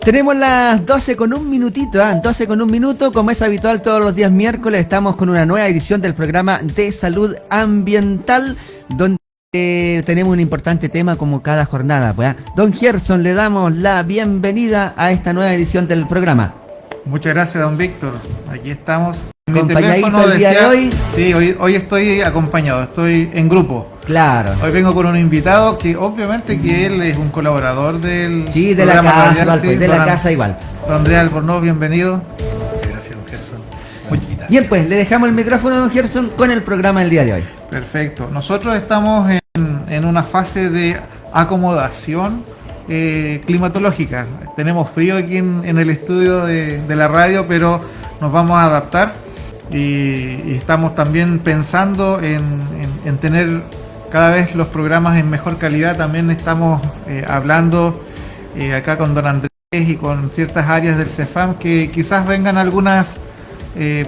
Tenemos las 12 con un minutito, 12 con un minuto, como es habitual todos los días miércoles, estamos con una nueva edición del programa de salud ambiental, donde tenemos un importante tema como cada jornada. Pues, Don Gerson, le damos la bienvenida a esta nueva edición del programa. Muchas gracias, don Víctor. Aquí estamos. Acompañadito el día de hoy. Sí, hoy estoy acompañado, estoy en grupo. Claro. Hoy vengo con un invitado que obviamente que él es un colaborador del sí, de la casa radial, igual, pues, de la casa igual. Don Andrea Albornoz, bienvenido. Muchas gracias, don Gerson. Bien, pues le dejamos el micrófono a don Gerson con el programa del día de hoy. Perfecto. Nosotros estamos en una fase de acomodación climatológica. Tenemos frío aquí en el estudio de la radio, pero nos vamos a adaptar y estamos también pensando en tener cada vez los programas en mejor calidad. También estamos hablando acá con don Andrés y con ciertas áreas del CEFAM que quizás vengan algunas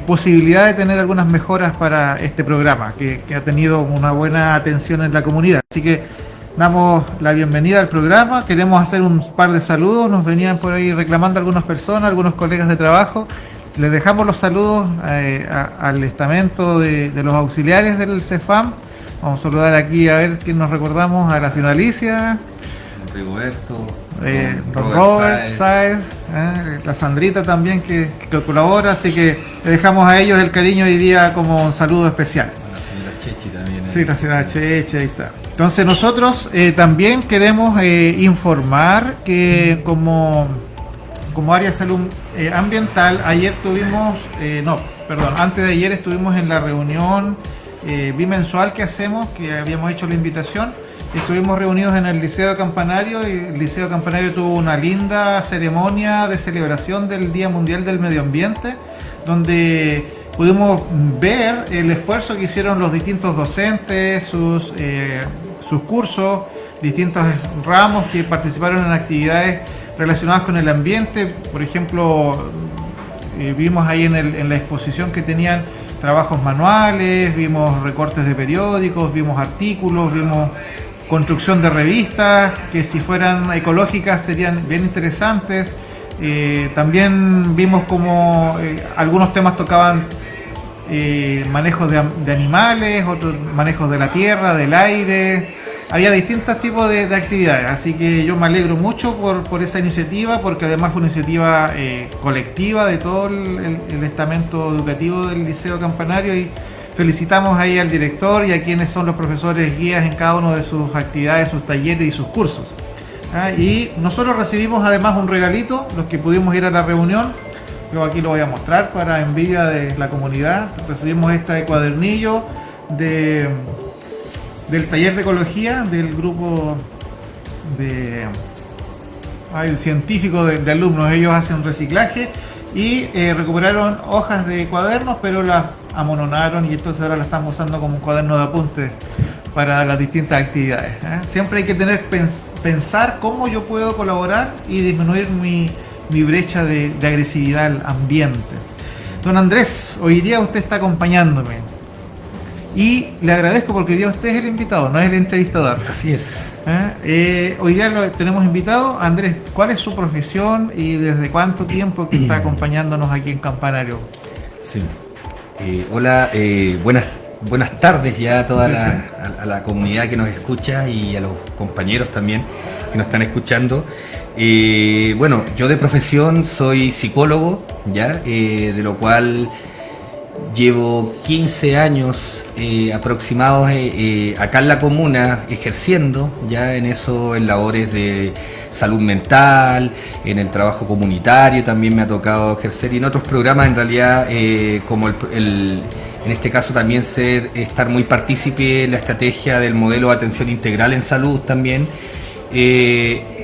posibilidades de tener algunas mejoras para este programa que ha tenido una buena atención en la comunidad. Así que damos la bienvenida al programa. Queremos hacer un par de saludos. Nos venían por ahí reclamando algunas personas, algunos colegas de trabajo. Les dejamos los saludos al estamento de los auxiliares del CEFAM. Vamos a saludar aquí a ver quién nos recordamos. A la señora Alicia, Rigoberto, don Robert Sáez, la Sandrita también que colabora. Así que le dejamos a ellos el cariño hoy día como un saludo especial. La señora Chechi también. Sí, la señora Chechi, ahí está. Entonces nosotros también queremos informar que como área de salud ambiental, ayer tuvimos, antes de ayer estuvimos en la reunión bimensual que hacemos, que habíamos hecho la invitación. Estuvimos reunidos en el Liceo Campanario y el Liceo Campanario tuvo una linda ceremonia de celebración del Día Mundial del Medio Ambiente, donde pudimos ver el esfuerzo que hicieron los distintos docentes, sus cursos, distintos ramos que participaron en actividades relacionadas con el ambiente. Por ejemplo, vimos ahí en la exposición que tenían trabajos manuales, vimos recortes de periódicos, vimos artículos, vimos construcción de revistas que si fueran ecológicas serían bien interesantes. También vimos como algunos temas tocaban manejos de animales, otros manejos de la tierra, del aire. Había distintos tipos de actividades, así que yo me alegro mucho por esa iniciativa, porque además fue una iniciativa colectiva de todo el estamento educativo del Liceo Campanario, y felicitamos ahí al director y a quienes son los profesores guías en cada una de sus actividades, sus talleres y sus cursos. Y nosotros recibimos además un regalito, los que pudimos ir a la reunión. Yo aquí lo voy a mostrar para envidia de la comunidad. Recibimos este cuadernillo del taller de ecología del grupo el científico de alumnos. Ellos hacen reciclaje y recuperaron hojas de cuadernos, pero las amononaron y entonces ahora las estamos usando como un cuaderno de apuntes para las distintas actividades. Siempre hay que pensar cómo yo puedo colaborar y disminuir mi brecha de agresividad al ambiente. Don Andrés, hoy día usted está acompañándome y le agradezco porque hoy día usted es el invitado, no es el entrevistador. Así es. Hoy día lo tenemos invitado. Andrés, ¿cuál es su profesión y desde cuánto tiempo que está acompañándonos aquí en Campanario? Sí. Hola, buenas tardes ya a toda la comunidad que nos escucha y a los compañeros también que nos están escuchando. Bueno, yo de profesión soy psicólogo, ya, de lo cual llevo 15 años aproximados acá en la comuna ejerciendo ya en eso, en labores de salud mental, en el trabajo comunitario también me ha tocado ejercer, y en otros programas en realidad como en este caso también estar muy partícipe en la estrategia del modelo de atención integral en salud también.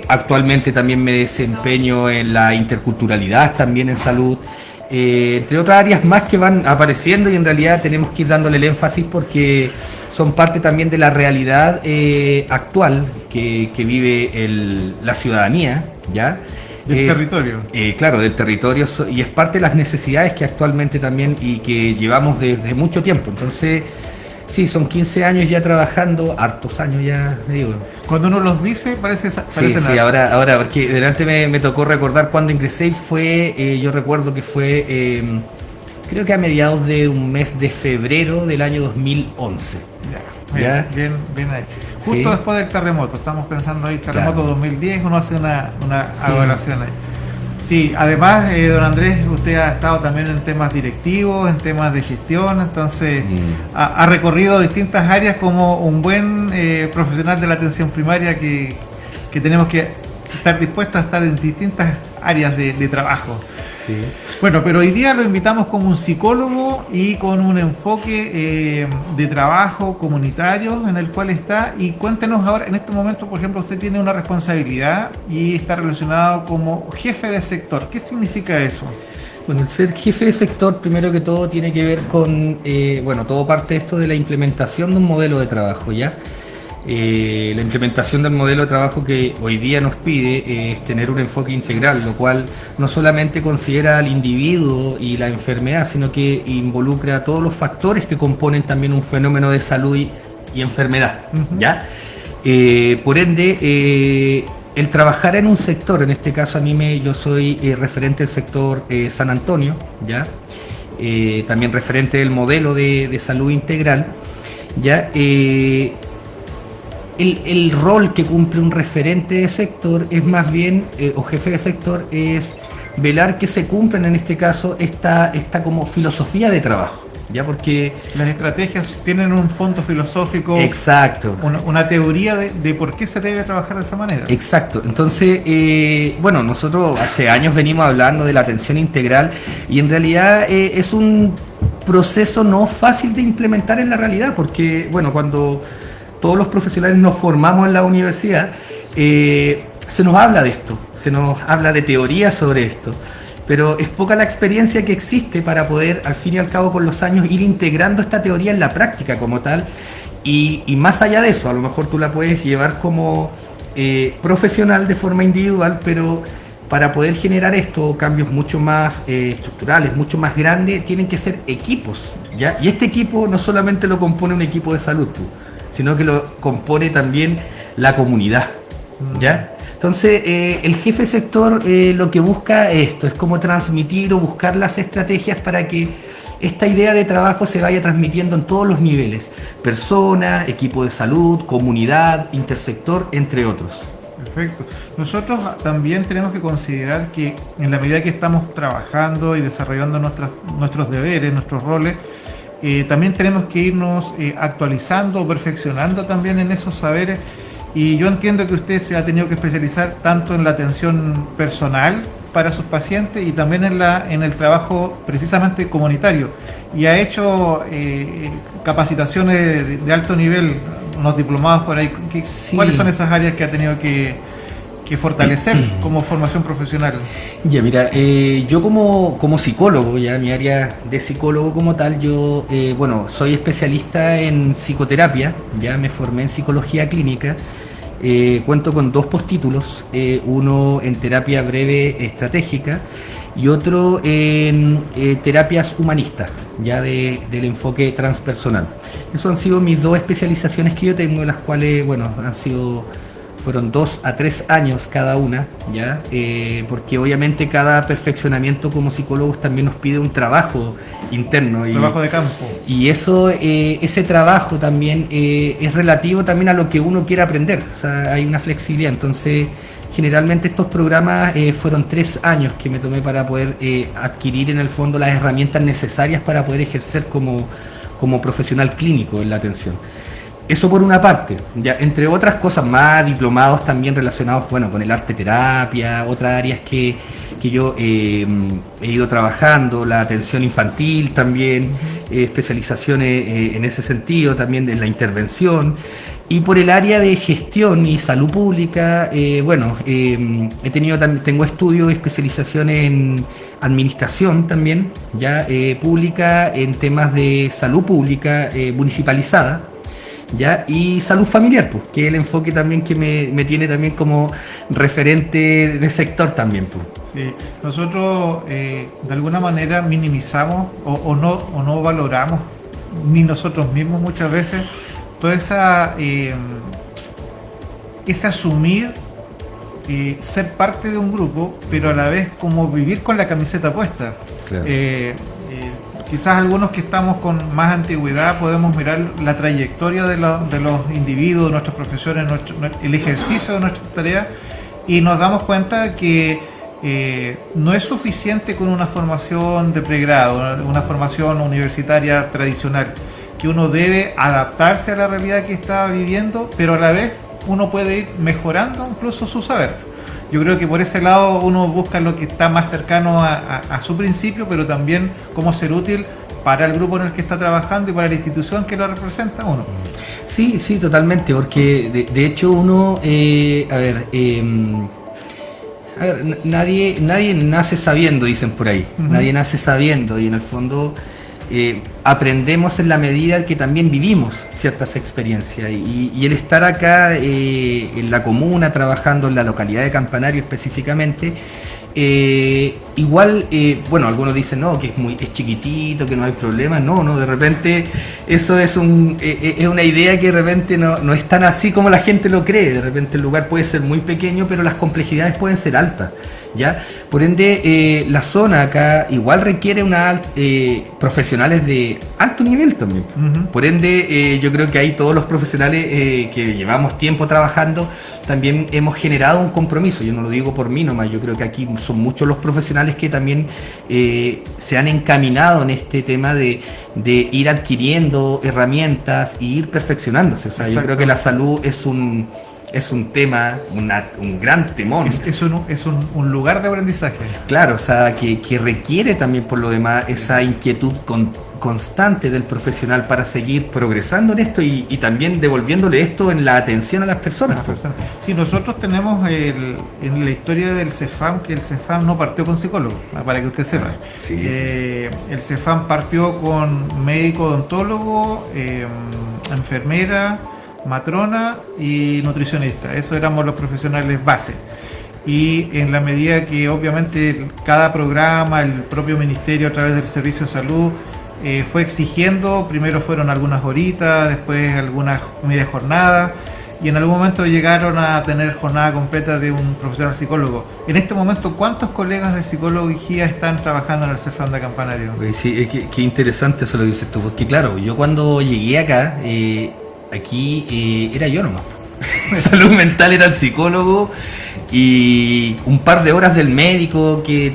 Actualmente también me desempeño en la interculturalidad también en salud, entre otras áreas más que van apareciendo, y en realidad tenemos que ir dándole el énfasis porque son parte también de la realidad actual que vive la ciudadanía, ¿ya? Del territorio. Claro, del territorio, y es parte de las necesidades que actualmente también y que llevamos desde mucho tiempo. Entonces, Sí, son 15 años ya trabajando, hartos años ya, digo. Cuando uno los dice, parece Sí, ahora, porque delante me tocó recordar cuando ingresé y fue, yo recuerdo que fue, creo que a mediados de un mes de febrero del año 2011. Bien ahí. Justo Sí. después del terremoto, estamos pensando ahí, terremoto Claro. 2010, uno hace una Sí. evaluación ahí. Sí, además, don Andrés, usted ha estado también en temas directivos, en temas de gestión, entonces ha recorrido distintas áreas como un buen profesional de la atención primaria que tenemos que estar dispuestos a estar en distintas áreas de trabajo. Sí. Bueno, pero hoy día lo invitamos como un psicólogo y con un enfoque de trabajo comunitario en el cual está. Y cuéntenos ahora, en este momento, por ejemplo, usted tiene una responsabilidad y está relacionado como jefe de sector. ¿Qué significa eso? Bueno, el ser jefe de sector, primero que todo, tiene que ver con, todo parte de esto de la implementación de un modelo de trabajo, ¿ya? La implementación del modelo de trabajo que hoy día nos pide es tener un enfoque integral, lo cual no solamente considera al individuo y la enfermedad, sino que involucra a todos los factores que componen también un fenómeno de salud y enfermedad, ¿ya? Por ende, el trabajar en un sector, en este caso yo soy referente del sector San Antonio, ¿ya? También referente del modelo de salud integral, ¿ya? El rol que cumple un referente de sector es más bien, o jefe de sector, es velar que se cumplan en este caso esta como filosofía de trabajo, ¿ya? Porque las estrategias tienen un fondo filosófico, exacto, una teoría de por qué se debe trabajar de esa manera. Exacto, entonces, nosotros hace años venimos hablando de la atención integral y en realidad es un proceso no fácil de implementar en la realidad, porque, cuando todos los profesionales nos formamos en la universidad, se nos habla de esto, se nos habla de teoría sobre esto, pero es poca la experiencia que existe para poder, al fin y al cabo, con los años, ir integrando esta teoría en la práctica como tal, y más allá de eso, a lo mejor tú la puedes llevar como profesional de forma individual, pero para poder generar esto, cambios mucho más estructurales, mucho más grandes, tienen que ser equipos, ¿ya? Y este equipo no solamente lo compone un equipo de salud, sino que lo compone también la comunidad, ¿ya? Entonces, el jefe de sector lo que busca esto, es como transmitir o buscar las estrategias para que esta idea de trabajo se vaya transmitiendo en todos los niveles, persona, equipo de salud, comunidad, intersector, entre otros. Perfecto. Nosotros también tenemos que considerar que en la medida que estamos trabajando y desarrollando nuestros deberes, nuestros roles, también tenemos que irnos actualizando o perfeccionando también en esos saberes, y yo entiendo que usted se ha tenido que especializar tanto en la atención personal para sus pacientes y también en el trabajo precisamente comunitario, y ha hecho capacitaciones de alto nivel, unos diplomados por ahí. Sí. ¿Cuáles son esas áreas que ha tenido que fortalecer como formación profesional? Ya, mira, yo como psicólogo, ya mi área de psicólogo como tal, yo, soy especialista en psicoterapia, ya me formé en psicología clínica, cuento con 2 postítulos, uno en terapia breve estratégica y otro en terapias humanistas, ya del enfoque transpersonal. Esas han sido mis 2 especializaciones que yo tengo, las cuales, fueron 2 a 3 años cada una, ¿ya? Porque obviamente cada perfeccionamiento como psicólogos también nos pide un trabajo interno. Trabajo de campo. Y eso, ese trabajo también es relativo también a lo que uno quiera aprender, o sea, hay una flexibilidad. Entonces, generalmente estos programas fueron 3 años que me tomé para poder adquirir en el fondo las herramientas necesarias para poder ejercer como profesional clínico en la atención. Eso por una parte, ya, entre otras cosas más, diplomados también relacionados con el arte terapia, otras áreas que yo he ido trabajando, la atención infantil también, especializaciones en ese sentido, también en la intervención. Y por el área de gestión y salud pública, tengo estudios y especializaciones en administración también, ya pública, en temas de salud pública municipalizada, ¿ya? Y salud familiar, pues, que es el enfoque también que me tiene también como referente de sector también, pues. Sí. Nosotros de alguna manera minimizamos o no valoramos ni nosotros mismos muchas veces, toda ese asumir ser parte de un grupo, pero a la vez como vivir con la camiseta puesta. Claro. Quizás algunos que estamos con más antigüedad podemos mirar la trayectoria de los individuos, de nuestros profesores, el ejercicio de nuestras tareas, y nos damos cuenta que no es suficiente con una formación de pregrado, una formación universitaria tradicional, que uno debe adaptarse a la realidad que está viviendo, pero a la vez uno puede ir mejorando incluso su saber. Yo creo que por ese lado uno busca lo que está más cercano a su principio, pero también cómo ser útil para el grupo en el que está trabajando y para la institución que lo representa uno. Sí, sí, totalmente, porque de hecho uno, nadie nace sabiendo, dicen por ahí. Uh-huh. Nadie nace sabiendo, y en el fondo aprendemos en la medida que también vivimos ciertas experiencias, y el estar acá en la comuna, trabajando en la localidad de Campanario específicamente, igual, bueno, algunos dicen no, que es chiquitito, que no hay problema. No, de repente eso es una idea que de repente no es tan así como la gente lo cree. De repente el lugar puede ser muy pequeño, pero las complejidades pueden ser altas, ¿ya? Por ende, la zona acá igual requiere profesionales de alto nivel también. Uh-huh. Por ende, yo creo que ahí todos los profesionales que llevamos tiempo trabajando también hemos generado un compromiso. Yo no lo digo por mí nomás, yo creo que aquí son muchos los profesionales que también se han encaminado en este tema de ir adquiriendo herramientas y ir perfeccionándose. O sea, yo creo que la salud es un tema, un gran temón. Es un lugar de aprendizaje. Claro, o sea, que requiere también por lo demás esa inquietud constante del profesional para seguir progresando en esto y también devolviéndole esto en la atención a las personas. Sí, nosotros tenemos en la historia del CEFAM, que el CEFAM no partió con psicólogo, para que usted sepa. Sí. El CEFAM partió con médico odontólogo, enfermera, matrona y nutricionista. Esos éramos los profesionales base. Y en la medida que obviamente cada programa, el propio ministerio a través del Servicio de Salud fue exigiendo, primero fueron algunas horitas, después algunas media jornadas, y en algún momento llegaron a tener jornada completa de un profesional psicólogo. En este momento, ¿cuántos colegas de psicología están trabajando en el CEFAM de Campanario? Sí, qué interesante eso lo dices tú, porque claro, yo cuando llegué acá, aquí era yo nomás. Salud mental era el psicólogo y un par de horas del médico, que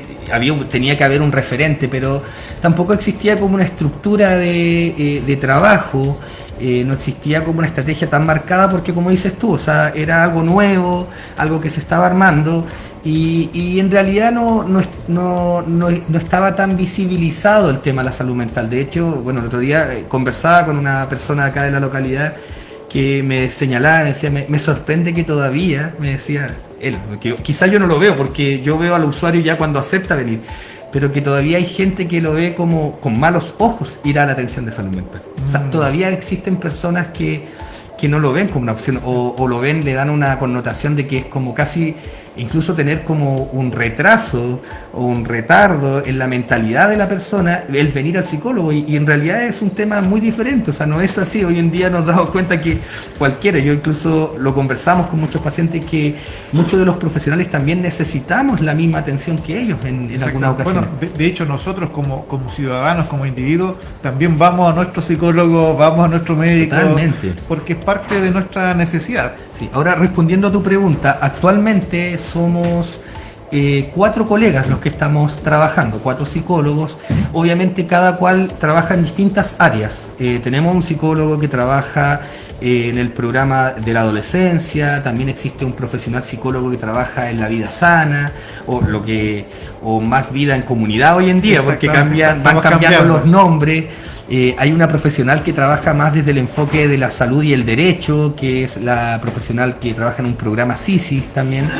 tenía que haber un referente, pero tampoco existía como una estructura de trabajo, no existía como una estrategia tan marcada, porque como dices tú, o sea, era algo nuevo, algo que se estaba armando, y en realidad no estaba tan visibilizado el tema de la salud mental. De hecho, bueno, el otro día conversaba con una persona acá de la localidad que me señalaba, me decía, me sorprende que todavía, me decía él, que quizás yo no lo veo, porque yo veo al usuario ya cuando acepta venir, pero que todavía hay gente que lo ve como con malos ojos ir a la atención de salud mental. O sea, todavía existen personas que no lo ven como una opción, o lo ven, le dan una connotación de que es como casi incluso tener como un retraso o un retardo en la mentalidad de la persona el venir al psicólogo, y en realidad es un tema muy diferente. O sea, no es así. Hoy en día nos damos cuenta que cualquiera, yo incluso lo conversamos con muchos pacientes, que muchos de los profesionales también necesitamos la misma atención que ellos en algunas ocasiones. Bueno, de hecho nosotros como ciudadanos, como individuos, también vamos a nuestro psicólogo, vamos a nuestro médico. Totalmente. Porque es parte de nuestra necesidad. Sí. Ahora, respondiendo a tu pregunta, actualmente somos 4 colegas los que estamos trabajando, 4 psicólogos. Obviamente cada cual trabaja en distintas áreas. Tenemos un psicólogo que trabaja en el programa de la adolescencia, también existe un profesional psicólogo que trabaja en la vida sana, o más vida en comunidad hoy en día, porque van cambiando los nombres. Hay una profesional que trabaja más desde el enfoque de la salud y el derecho, que es la profesional que trabaja en un programa CISIS también.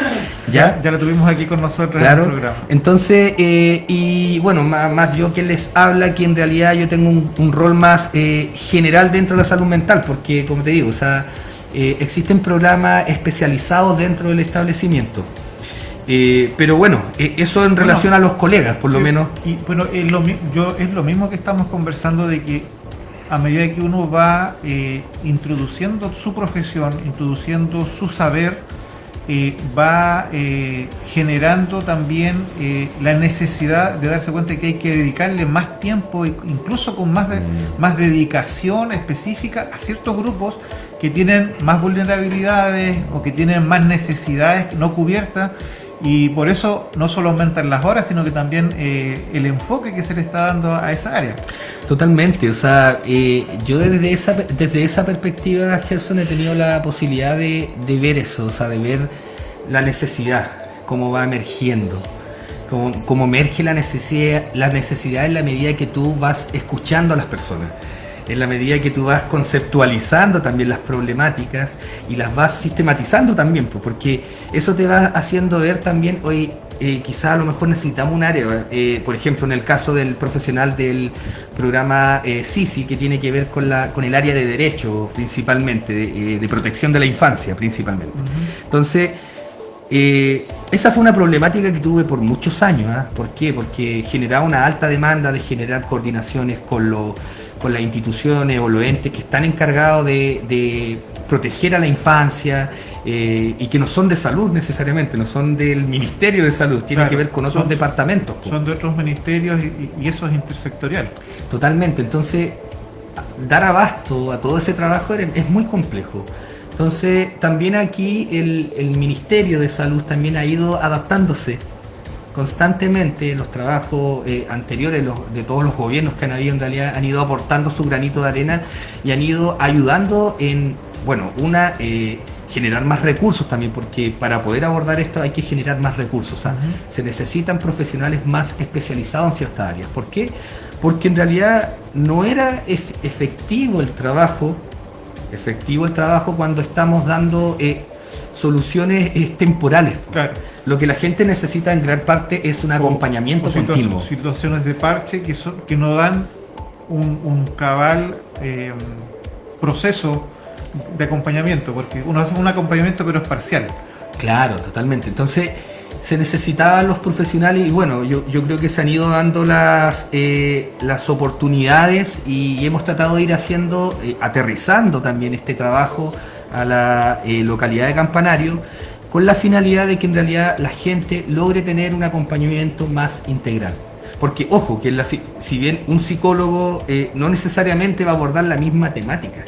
Ya la tuvimos aquí con nosotros, claro, en el programa. Entonces, y bueno, más yo que les habla, que en realidad yo tengo un rol más general dentro de la salud mental, porque como te digo, o sea, existen programas especializados dentro del establecimiento. Pero bueno, eso en relación a los colegas, por lo menos. Y bueno, es lo mismo que estamos conversando, de que a medida que uno va introduciendo su profesión, introduciendo su saber, va generando también la necesidad de darse cuenta que hay que dedicarle más tiempo, incluso con más dedicación específica a ciertos grupos que tienen más vulnerabilidades o que tienen más necesidades no cubiertas, y por eso no solo aumentan las horas, sino que también el enfoque que se le está dando a esa área. Totalmente, o sea, yo desde esa perspectiva, Gerson, he tenido la posibilidad de ver eso, o sea, de ver la necesidad, cómo va emergiendo, cómo emerge la necesidad en la medida que tú vas escuchando a las personas, en la medida que tú vas conceptualizando también las problemáticas y las vas sistematizando también, porque eso te va haciendo ver también, hoy quizá a lo mejor necesitamos un área, por ejemplo en el caso del profesional del programa SISI, que tiene que ver con el área de derecho principalmente, de protección de la infancia principalmente. Entonces, esa fue una problemática que tuve por muchos años. ¿Por qué? Porque generaba una alta demanda de generar coordinaciones con las instituciones o los entes que están encargados de proteger a la infancia, y que no son de salud necesariamente, no son del Ministerio de Salud, tienen que ver con otros departamentos. Son de otros ministerios y eso es intersectorial. Totalmente, entonces dar abasto a todo ese trabajo es muy complejo. Entonces también aquí el Ministerio de Salud también ha ido adaptándose constantemente. Los trabajos anteriores de todos los gobiernos que han habido en realidad han ido aportando su granito de arena y han ido ayudando en, generar más recursos también, porque para poder abordar esto hay que generar más recursos. O sea, se necesitan profesionales más especializados en ciertas áreas. ¿Por qué? Porque en realidad no era efectivo el trabajo cuando estamos dando soluciones temporales. Claro. Lo que la gente necesita en gran parte es un acompañamiento continuo. Situaciones de parche que no dan un cabal proceso de acompañamiento, porque uno hace un acompañamiento pero es parcial. Claro, totalmente. Entonces se necesitaban los profesionales y bueno, yo creo que se han ido dando las oportunidades y hemos tratado de ir haciendo, aterrizando también este trabajo a la localidad de Campanario, con la finalidad de que en realidad la gente logre tener un acompañamiento más integral. Porque, ojo, que si bien un psicólogo no necesariamente va a abordar la misma temática,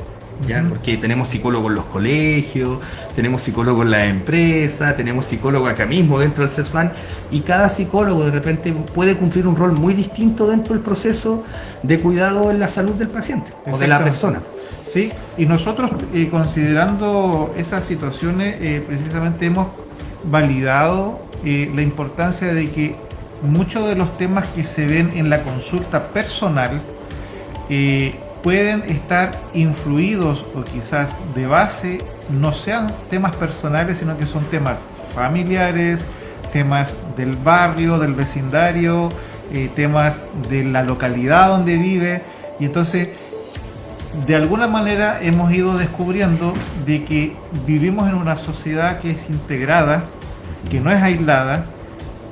¿ya? Porque tenemos psicólogos en los colegios, tenemos psicólogos en las empresas, tenemos psicólogos acá mismo dentro del CESFAN, y cada psicólogo de repente puede cumplir un rol muy distinto dentro del proceso de cuidado en la salud del paciente o de la persona. Sí, y nosotros considerando esas situaciones precisamente hemos validado la importancia de que muchos de los temas que se ven en la consulta personal pueden estar influidos o quizás de base no sean temas personales, sino que son temas familiares, temas del barrio, del vecindario, temas de la localidad donde vive, y entonces de alguna manera hemos ido descubriendo de que vivimos en una sociedad que es integrada, que no es aislada,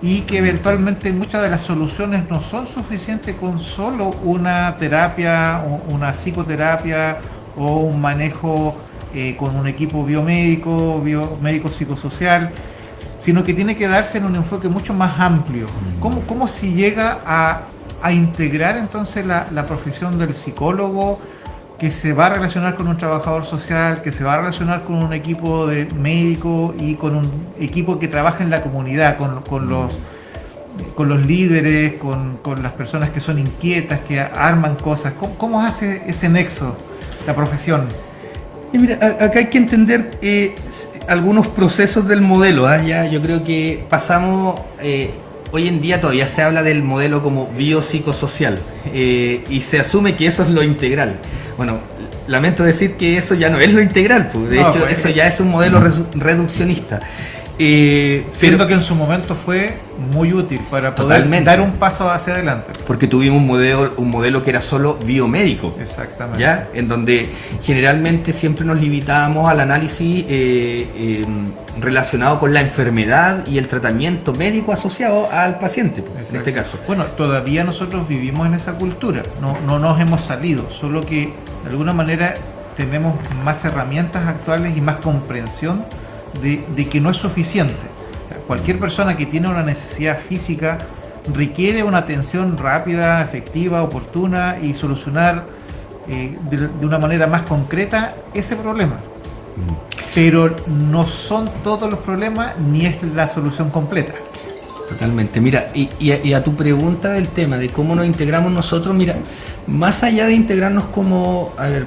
y que eventualmente muchas de las soluciones no son suficientes con solo una terapia, una psicoterapia o un manejo con un equipo biomédico psicosocial, sino que tiene que darse en un enfoque mucho más amplio. ¿Cómo se llega a integrar entonces la profesión del psicólogo, que se va a relacionar con un trabajador social, que se va a relacionar con un equipo de médicos y con un equipo que trabaja en la comunidad, con los líderes, con las personas que son inquietas, que arman cosas? ¿Cómo hace ese nexo la profesión? Y mira, acá hay que entender algunos procesos del modelo. Ya yo creo que pasamos... Hoy en día todavía se habla del modelo como biopsicosocial y se asume que eso es lo integral. Bueno, lamento decir que eso ya no es lo integral, pues. De hecho eso ya es un modelo reduccionista. Siendo que en su momento fue muy útil para poder Totalmente. dar un paso hacia adelante. Porque tuvimos un modelo que era solo biomédico. Exactamente. ¿Ya? En donde generalmente siempre nos limitábamos al análisis relacionado con la enfermedad y el tratamiento médico asociado al paciente, pues, en este caso. Bueno, todavía nosotros vivimos en esa cultura, no nos hemos salido, solo que de alguna manera tenemos más herramientas actuales y más comprensión de que no es suficiente. O sea, cualquier persona que tiene una necesidad física requiere una atención rápida, efectiva, oportuna y solucionar de una manera más concreta ese problema. Pero no son todos los problemas ni es la solución completa. Totalmente. Mira, y a tu pregunta del tema de cómo nos integramos nosotros, mira, más allá de integrarnos como, a ver,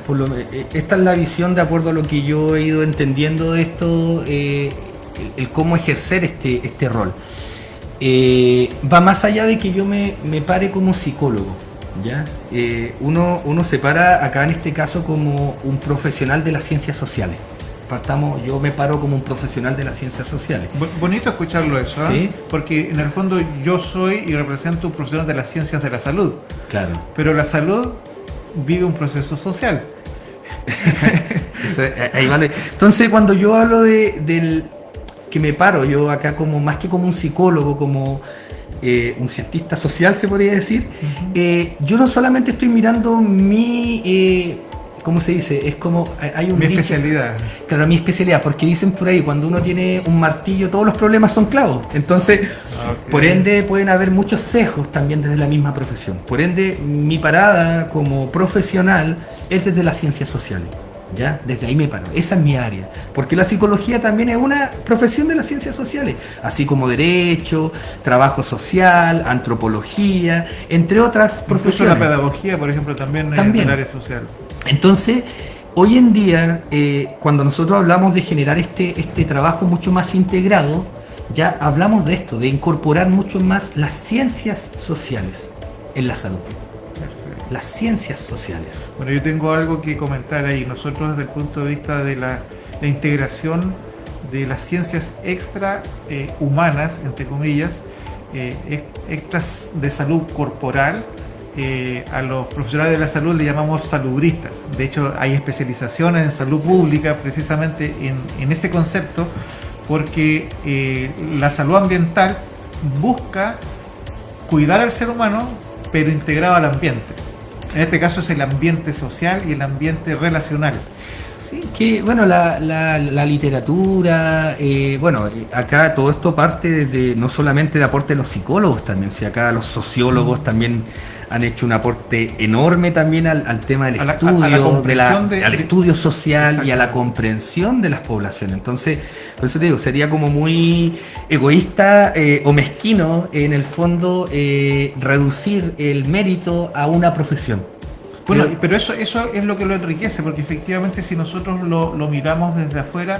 esta es la visión de acuerdo a lo que yo he ido entendiendo de esto, el cómo ejercer este rol. Va más allá de que yo me pare como psicólogo, ¿ya? Uno se para acá en este caso como un profesional de las ciencias sociales. Yo me paro como un profesional de las ciencias sociales. Bonito escucharlo eso, ¿eh? ¿Sí? Porque en el fondo yo soy y represento un profesional de las ciencias de la salud. Claro. Pero la salud vive un proceso social. Ahí vale. Entonces, cuando yo hablo del que me paro, yo acá como más que como un psicólogo, como un cientista social, se podría decir, yo no solamente estoy mirando mi... ¿cómo se dice? Es como hay un Mi dicho, especialidad. Claro, mi especialidad, porque dicen por ahí, cuando uno tiene un martillo, todos los problemas son clavos. Entonces, Okay. por ende, pueden haber muchos sesgos también desde la misma profesión. Por ende, mi parada como profesional es desde las ciencias sociales. ¿Ya? Desde ahí me paro. Esa es mi área. Porque la psicología también es una profesión de las ciencias sociales, así como derecho, trabajo social, antropología, entre otras Incluso profesiones. la pedagogía, por ejemplo, también es También. del área social. Entonces, hoy en día, cuando nosotros hablamos de generar este trabajo mucho más integrado, ya hablamos de esto, de incorporar mucho más las ciencias sociales en la salud. Perfecto. Las ciencias sociales. Bueno, yo tengo algo que comentar ahí. Nosotros, desde el punto de vista de la integración de las ciencias extra humanas, entre comillas, extras de salud corporal, a los profesionales de la salud le llamamos salubristas. De hecho, hay especializaciones en salud pública precisamente en ese concepto, porque la salud ambiental busca cuidar al ser humano, pero integrado al ambiente. En este caso es el ambiente social y el ambiente relacional. Sí, que bueno, la literatura, bueno, acá todo esto parte desde, no solamente de aporte de los psicólogos también, si acá los sociólogos también han hecho un aporte enorme también al tema del estudio, al estudio social y a la comprensión de las poblaciones. Entonces, por eso te digo, sería como muy egoísta o mezquino en el fondo reducir el mérito a una profesión. Bueno, pero eso es lo que lo enriquece, porque efectivamente si nosotros lo miramos desde afuera,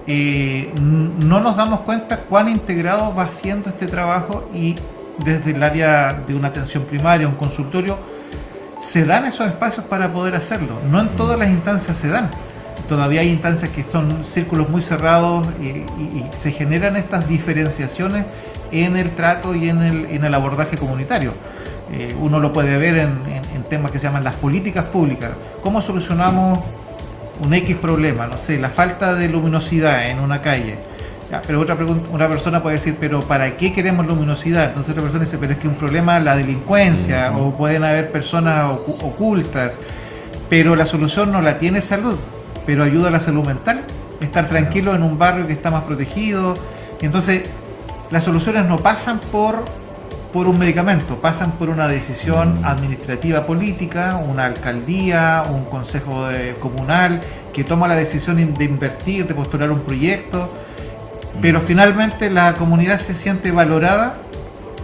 no nos damos cuenta cuán integrado va siendo este trabajo, y desde el área de una atención primaria, un consultorio, se dan esos espacios para poder hacerlo. No en todas las instancias se dan. Todavía hay instancias que son círculos muy cerrados y se generan estas diferenciaciones en el trato y en el abordaje comunitario. Uno lo puede ver en temas que se llaman las políticas públicas. ¿Cómo solucionamos un X problema? No sé, la falta de luminosidad en una calle. Ya, pero una persona puede decir, pero ¿para qué queremos luminosidad? Entonces otra persona dice, pero es que un problema es la delincuencia, o pueden haber personas ocultas, pero la solución no la tiene salud, pero ayuda a la salud mental, estar tranquilo en un barrio que está más protegido. Y entonces las soluciones no pasan por un medicamento, pasan por una decisión administrativa política, una alcaldía, un consejo comunal que toma la decisión de invertir, de postular un proyecto, pero finalmente la comunidad se siente valorada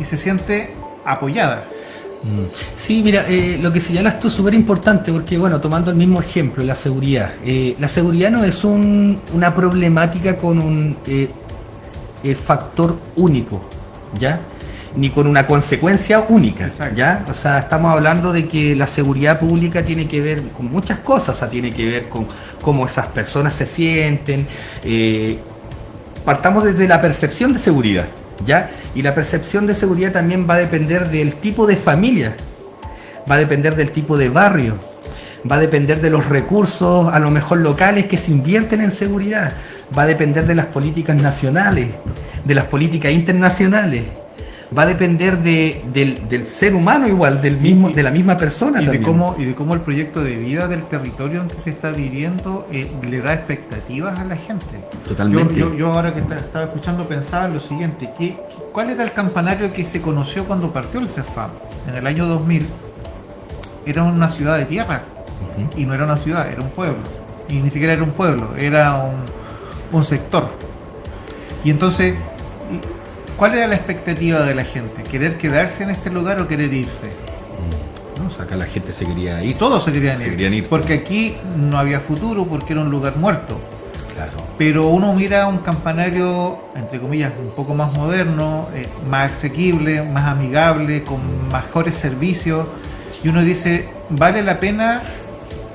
y se siente apoyada. Sí, mira, lo que señalas tú es súper importante, porque bueno, tomando el mismo ejemplo, la seguridad. La seguridad no es una problemática con un factor único, ¿ya? Ni con una consecuencia única. Exacto. ¿Ya? O sea, estamos hablando de que la seguridad pública tiene que ver con muchas cosas, o sea, tiene que ver con cómo esas personas se sienten, partamos desde la percepción de seguridad, ¿ya? Y la percepción de seguridad también va a depender del tipo de familia, va a depender del tipo de barrio, va a depender de los recursos, a lo mejor locales, que se invierten en seguridad, va a depender de las políticas nacionales, de las políticas internacionales, va a depender del ser humano igual, de la misma persona y también. De cómo el proyecto de vida del territorio en que se está viviendo le da expectativas a la gente. Totalmente. Yo ahora que estaba escuchando pensaba en lo siguiente, ¿cuál era el campanario que se conoció cuando partió el CEFAM? En el año 2000 era una ciudad de tierra, y no era una ciudad, era un pueblo, y ni siquiera era un pueblo, era un sector. Y entonces, ¿cuál era la expectativa de la gente? ¿Querer quedarse en este lugar o querer irse? No, o sea, acá la gente se quería ir. Todos se querían ir. Porque aquí no había futuro, porque era un lugar muerto. Claro. Pero uno mira un campanario, entre comillas, un poco más moderno, más asequible, más amigable, con mejores servicios, y uno dice, vale la pena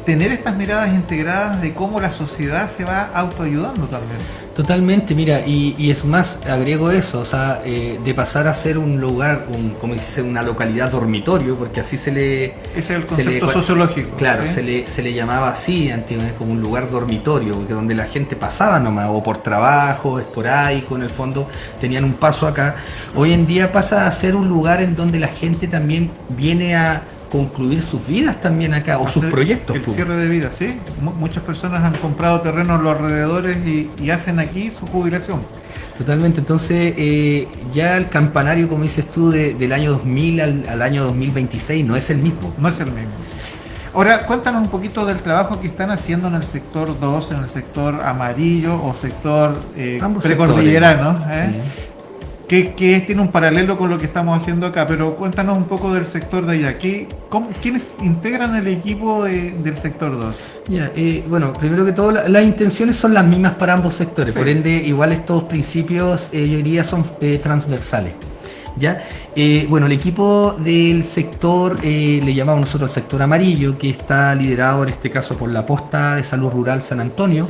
tener estas miradas integradas de cómo la sociedad se va autoayudando también. Totalmente, mira, y es más, agrego eso, o sea, de pasar a ser un lugar, como dice, una localidad dormitorio, porque así se le... Ese es el concepto sociológico. Claro, se le llamaba así antiguamente, como un lugar dormitorio, porque donde la gente pasaba nomás, o por trabajo, esporádico, en el fondo, tenían un paso acá. Hoy en día pasa a ser un lugar en donde la gente también viene a concluir sus vidas también acá, o sus proyectos. El cierre de vida, sí. Muchas personas han comprado terrenos a los alrededores y hacen aquí su jubilación. Totalmente, entonces ya el campanario, como dices tú, del año 2000 al año 2026 no es el mismo. No es el mismo. Ahora, cuéntanos un poquito del trabajo que están haciendo en el sector 2, en el sector amarillo o sector precordillerano. Sí. Que tiene un paralelo con lo que estamos haciendo acá, pero cuéntanos un poco del sector de allá. ¿Quiénes integran el equipo del sector 2? Ya, bueno, primero que todo, las intenciones son las mismas para ambos sectores, sí. Por ende, igual estos principios, yo diría, son transversales. ¿Ya? Bueno, el equipo del sector, le llamamos nosotros el sector amarillo, que está liderado en este caso por la Posta de Salud Rural San Antonio,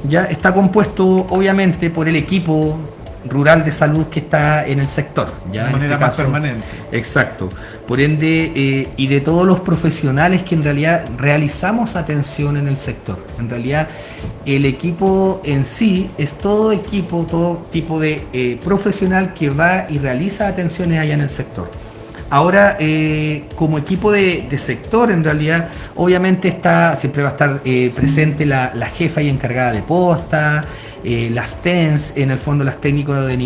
ya está compuesto obviamente por el equipo rural de salud que está en el sector, ya de manera más permanente. Exacto. Por ende, y de todos los profesionales que en realidad realizamos atención en el sector. En realidad, el equipo en sí es todo equipo, todo tipo de profesional que va y realiza atenciones allá en el sector. Ahora, como equipo de sector, en realidad, obviamente siempre va a estar presente la jefa y encargada de posta, las TENS, en el fondo las técnicos de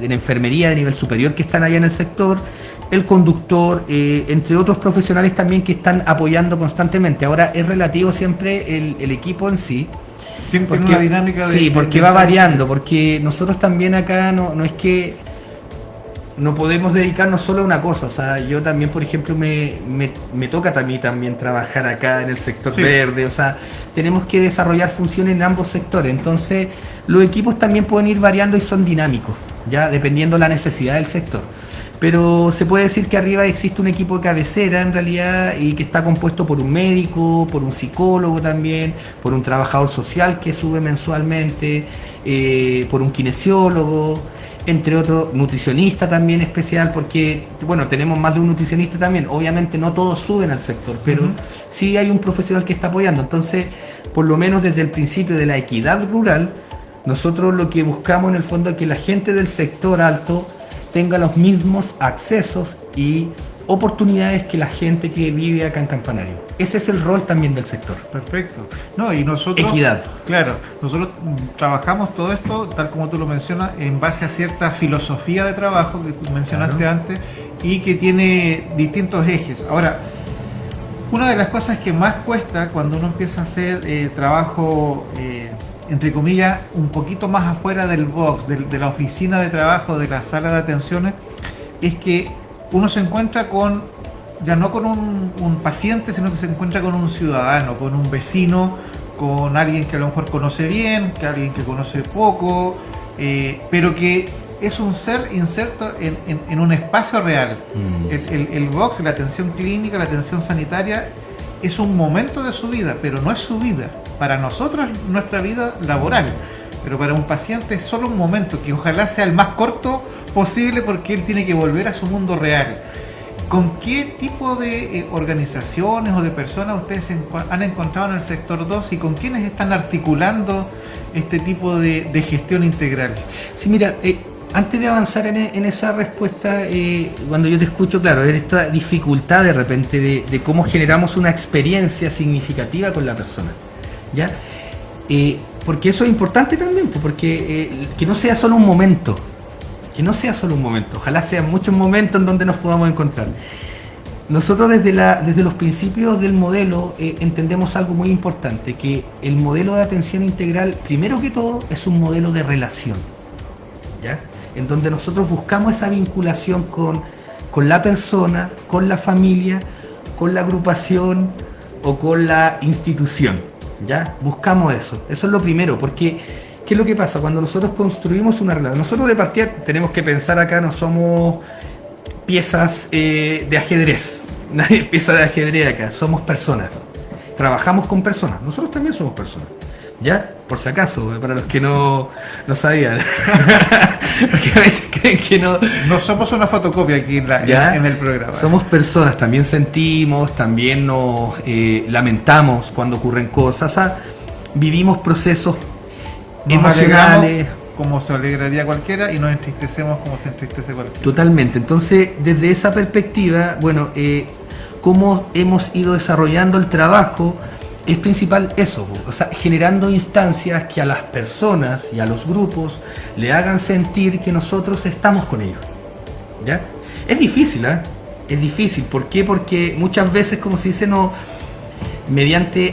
la enfermería de nivel superior que están allá en el sector, el conductor, entre otros profesionales también que están apoyando constantemente. Ahora es relativo siempre el equipo en sí. Tiene una dinámica de... Sí, porque va variando, porque nosotros también acá no es que no podemos dedicarnos solo a una cosa. O sea, yo también, por ejemplo, me toca también trabajar acá en el sector verde. O sea, tenemos que desarrollar funciones en ambos sectores. Entonces, los equipos también pueden ir variando y son dinámicos, ya dependiendo la necesidad del sector. Pero se puede decir que arriba existe un equipo de cabecera en realidad y que está compuesto por un médico, por un psicólogo también, por un trabajador social que sube mensualmente, por un kinesiólogo, entre otros, nutricionista también especial, porque, bueno, tenemos más de un nutricionista también. Obviamente no todos suben al sector, pero sí hay un profesional que está apoyando. Entonces, por lo menos desde el principio de la equidad rural, nosotros lo que buscamos en el fondo es que la gente del sector alto tenga los mismos accesos y oportunidades que la gente que vive acá en Campanario. Ese es el rol también del sector. Perfecto. No, y nosotros... Equidad. Claro, nosotros trabajamos todo esto, tal como tú lo mencionas, en base a cierta filosofía de trabajo que tú mencionaste antes y que tiene distintos ejes. Ahora, una de las cosas que más cuesta cuando uno empieza a hacer trabajo, entre comillas, un poquito más afuera del box, de la oficina de trabajo, de la sala de atenciones, es que uno se encuentra ya no con un paciente, sino que se encuentra con un ciudadano, con un vecino, con alguien que a lo mejor conoce bien, que alguien que conoce poco, pero que es un ser inserto en un espacio real. El box, la atención clínica, la atención sanitaria, es un momento de su vida, pero no es su vida. Para nosotros, nuestra vida laboral. pero para un paciente es solo un momento, que ojalá sea el más corto posible porque él tiene que volver a su mundo real. ¿Con qué tipo de organizaciones o de personas ustedes han encontrado en el sector 2 y con quiénes están articulando este tipo de gestión integral? Sí, mira, antes de avanzar en esa respuesta, cuando yo te escucho, claro, es esta dificultad de repente de cómo generamos una experiencia significativa con la persona, ¿ya? Porque eso es importante también, porque que no sea solo un momento, ojalá sean muchos momentos en donde nos podamos encontrar. Nosotros desde los principios del modelo entendemos algo muy importante, que el modelo de atención integral, primero que todo, es un modelo de relación, ¿ya? En donde nosotros buscamos esa vinculación con la persona, con la familia, con la agrupación o con la institución, ¿ya? Buscamos eso es lo primero, porque ¿qué es lo que pasa? Cuando nosotros construimos una relación, nosotros de partida tenemos que pensar acá, no somos piezas de ajedrez, nadie es pieza de ajedrez acá, somos personas, trabajamos con personas, nosotros también somos personas, ¿ya? Por si acaso, para los que no sabían, porque a veces creen que no. No somos una fotocopia aquí en el programa. Somos personas, también sentimos, también nos lamentamos cuando ocurren cosas, o sea, vivimos procesos emocionales. Como se alegraría cualquiera y nos entristecemos como se entristece cualquiera. Totalmente. Entonces, desde esa perspectiva, bueno, cómo hemos ido desarrollando el trabajo es principal eso, o sea, generando instancias que a las personas y a los grupos le hagan sentir que nosotros estamos con ellos, ¿ya? Es difícil, es difícil. ¿Por qué? Porque muchas veces, como se dice,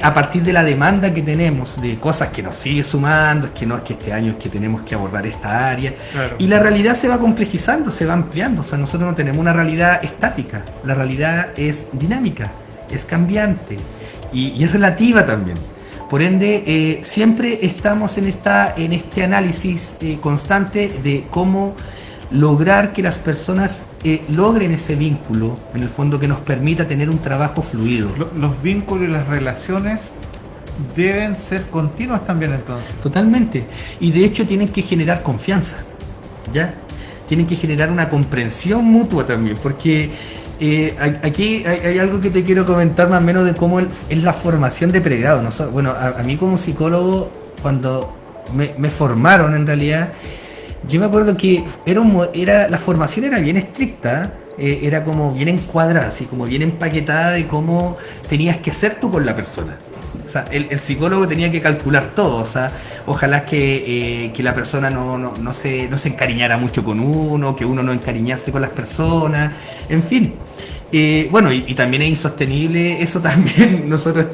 a partir de la demanda que tenemos de cosas que nos sigue sumando, es que este año es que tenemos que abordar esta área, claro. Y la realidad se va complejizando, se va ampliando, o sea, nosotros no tenemos una realidad estática, la realidad es dinámica, es cambiante y es relativa también. Por ende, siempre estamos en este análisis constante de cómo lograr que las personas logren ese vínculo, en el fondo, que nos permita tener un trabajo fluido. Los vínculos y las relaciones deben ser continuas también, entonces. Totalmente. Y de hecho tienen que generar confianza, ¿ya? Tienen que generar una comprensión mutua también, porque aquí hay algo que te quiero comentar más o menos de cómo es la formación de pregrado. Bueno, a mí como psicólogo, cuando me formaron en realidad, yo me acuerdo que la formación era bien estricta, era como bien encuadrada, así como bien empaquetada de cómo tenías que ser tú con la persona. O sea, el psicólogo tenía que calcular todo, o sea, ojalá que la persona no se encariñara mucho con uno, que uno no encariñase con las personas, en fin. Bueno, y también es insostenible eso también, nosotros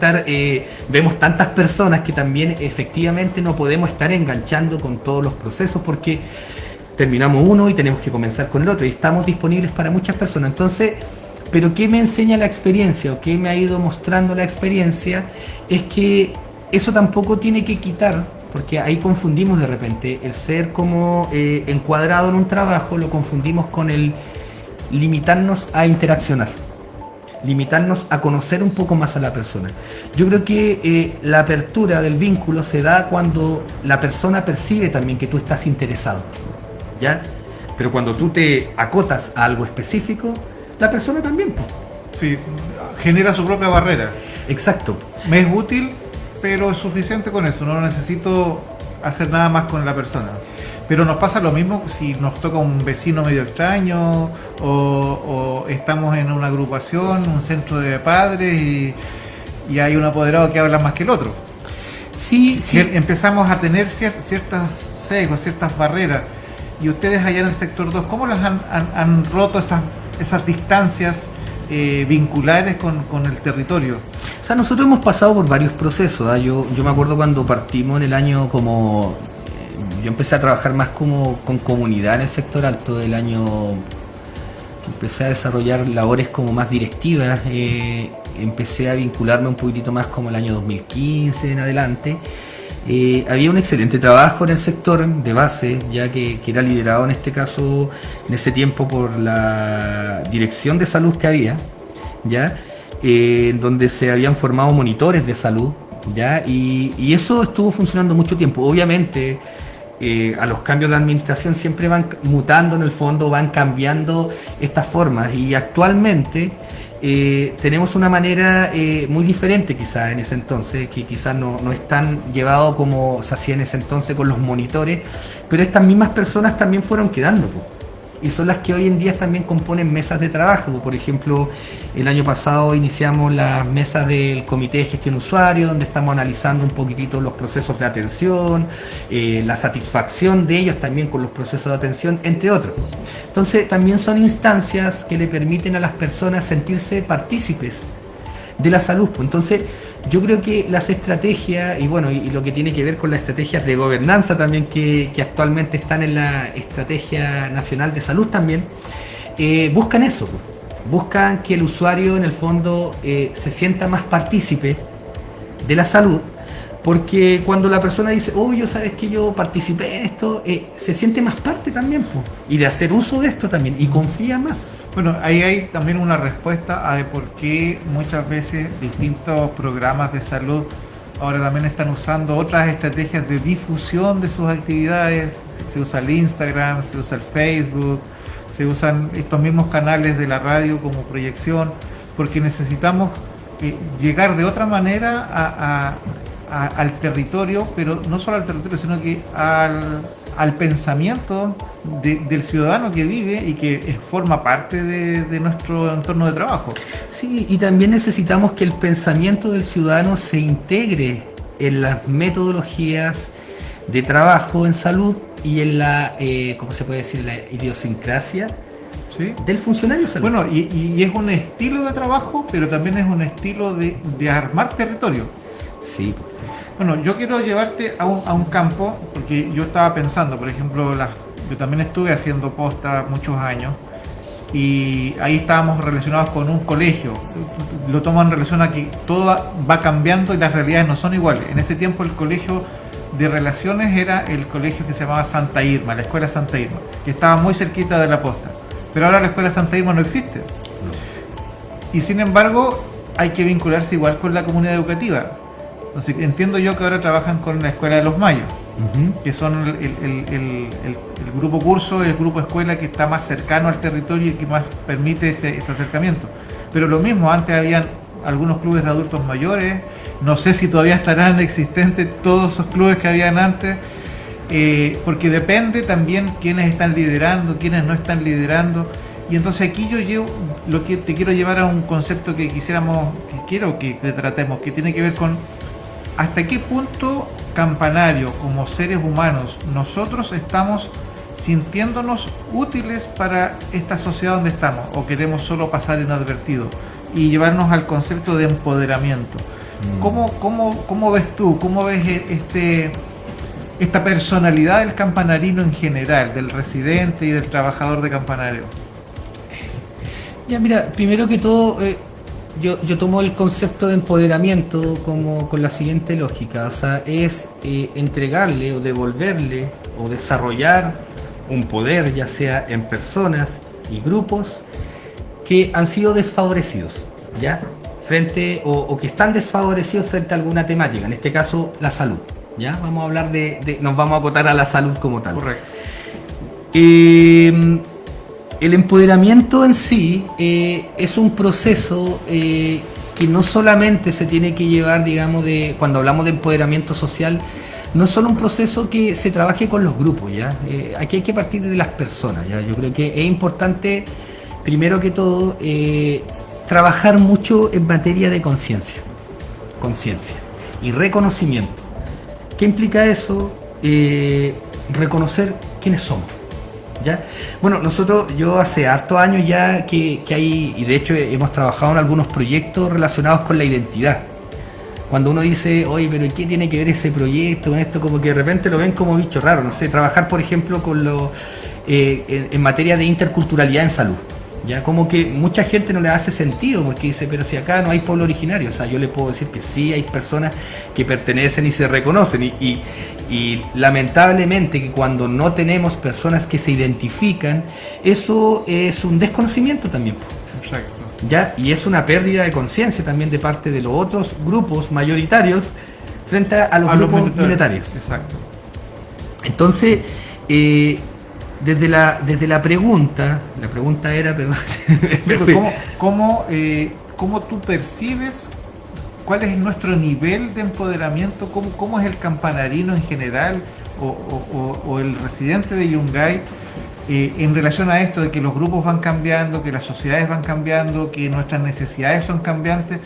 vemos tantas personas que también efectivamente no podemos estar enganchando con todos los procesos porque terminamos uno y tenemos que comenzar con el otro y estamos disponibles para muchas personas. Entonces, pero ¿qué me enseña la experiencia o qué me ha ido mostrando la experiencia? Es que eso tampoco tiene que quitar, porque ahí confundimos de repente el ser como encuadrado en un trabajo, lo confundimos con el limitarnos a interaccionar, limitarnos a conocer un poco más a la persona. Yo creo que la apertura del vínculo se da cuando la persona percibe también que tú estás interesado, ¿ya? Pero cuando tú te acotas a algo específico, la persona también. Sí, genera su propia barrera. Exacto. Me es útil, pero es suficiente con eso, no necesito hacer nada más con la persona. Pero nos pasa lo mismo si nos toca un vecino medio extraño o estamos en una agrupación, un centro de padres y hay un apoderado que habla más que el otro. Sí. Empezamos a tener ciertas sesgos, ciertas barreras. Y ustedes allá en el sector 2, ¿cómo las han roto esas distancias vinculares con el territorio? O sea, nosotros hemos pasado por varios procesos, ¿eh? Yo me acuerdo cuando partimos en el año yo empecé a trabajar más con comunidad en el sector alto del año, empecé a desarrollar labores como más directivas, empecé a vincularme un poquitito más como el año 2015 en adelante. Había un excelente trabajo en el sector de base, ya que era liderado en este caso, en ese tiempo, por la dirección de salud que había, ¿ya? Donde se habían formado monitores de salud ¿ya? Y eso estuvo funcionando mucho tiempo. Obviamente, a los cambios de administración siempre van mutando en el fondo, van cambiando estas formas y actualmente tenemos una manera muy diferente quizás en ese entonces, que quizás no es tan llevado como se hacía en ese entonces con los monitores, pero estas mismas personas también fueron quedando, po. Y son las que hoy en día también componen mesas de trabajo. Por ejemplo, el año pasado iniciamos las mesas del Comité de Gestión Usuario, donde estamos analizando un poquitito los procesos de atención, la satisfacción de ellos también con los procesos de atención, entre otros. Entonces, también son instancias que le permiten a las personas sentirse partícipes de la salud. Entonces, yo creo que las estrategias, y bueno, y lo que tiene que ver con las estrategias de gobernanza también que actualmente están en la Estrategia Nacional de Salud también, buscan eso, buscan que el usuario en el fondo se sienta más partícipe de la salud, porque cuando la persona dice, oh, yo sabes que yo participé en esto, se siente más parte también, y de hacer uso de esto también, y confía más. Bueno, ahí hay también una respuesta a de por qué muchas veces distintos programas de salud ahora también están usando otras estrategias de difusión de sus actividades. Se usa el Instagram, se usa el Facebook, se usan estos mismos canales de la radio como proyección, porque necesitamos llegar de otra manera al territorio, pero no solo al territorio, sino que al pensamiento del ciudadano que vive y que forma parte de nuestro entorno de trabajo. Sí, y también necesitamos que el pensamiento del ciudadano se integre en las metodologías de trabajo en salud y en la, ¿cómo se puede decir?, la idiosincrasia, ¿sí?, del funcionario de salud. Bueno, y es un estilo de trabajo, pero también es un estilo de armar territorio. Sí. Bueno, yo quiero llevarte a un campo, porque yo estaba pensando, por ejemplo, yo también estuve haciendo posta muchos años, y ahí estábamos relacionados con un colegio. Lo tomo en relación a que todo va cambiando y las realidades no son iguales. En ese tiempo el colegio de relaciones era el colegio que se llamaba Santa Irma, la escuela Santa Irma, que estaba muy cerquita de la posta. Pero ahora la escuela Santa Irma no existe. No. Y sin embargo, hay que vincularse igual con la comunidad educativa. Entonces, entiendo yo que ahora trabajan con la Escuela de los Mayos, que son el grupo curso, el grupo escuela que está más cercano al territorio y que más permite ese acercamiento. Pero lo mismo, antes habían algunos clubes de adultos mayores, no sé si todavía estarán existentes todos esos clubes que habían antes, porque depende también quiénes están liderando, quiénes no están liderando. Y entonces aquí yo llevo, lo que te quiero llevar a un concepto que quiero que tratemos, que tiene que ver con hasta qué punto Campanario, como seres humanos, nosotros estamos sintiéndonos útiles para esta sociedad donde estamos, o queremos solo pasar inadvertido y llevarnos al concepto de empoderamiento. ¿Cómo ves tú? ¿Cómo ves esta personalidad del campanarino en general, del residente y del trabajador de Campanario? Ya, mira, primero que todo, yo tomo el concepto de empoderamiento como con la siguiente lógica, o sea, es entregarle o devolverle o desarrollar un poder, ya sea en personas y grupos que han sido desfavorecidos, ¿ya? Frente o que están desfavorecidos frente a alguna temática, en este caso la salud, ¿ya? Vamos a hablar nos vamos a acotar a la salud como tal. Correcto. El empoderamiento en sí es un proceso que no solamente se tiene que llevar, digamos, cuando hablamos de empoderamiento social, no es solo un proceso que se trabaje con los grupos, ¿ya? Aquí hay que partir de las personas, ¿ya? Yo creo que es importante, primero que todo, trabajar mucho en materia de conciencia y reconocimiento. ¿Qué implica eso? Reconocer quiénes somos. ¿Ya? Bueno, yo hace hartos años ya que hay, y de hecho hemos trabajado en algunos proyectos relacionados con la identidad. Cuando uno dice, oye, pero ¿qué tiene que ver ese proyecto con esto? Como que de repente lo ven como bicho raro, no sé, trabajar por ejemplo con en materia de interculturalidad en salud. Ya como que mucha gente no le hace sentido porque dice, pero si acá no hay pueblo originario, o sea, yo le puedo decir que sí hay personas que pertenecen y se reconocen y lamentablemente que cuando no tenemos personas que se identifican, eso es un desconocimiento también. Exacto. ¿ya? Y es una pérdida de conciencia también de parte de los otros grupos mayoritarios frente a los grupos minoritarios. Exacto. Entonces, desde la pregunta era, perdón, me fui. ¿Cómo tú percibes cuál es nuestro nivel de empoderamiento? ¿Cómo es el campanarino en general o el residente de Yungay en relación a esto de que los grupos van cambiando, que las sociedades van cambiando, que nuestras necesidades son cambiantes?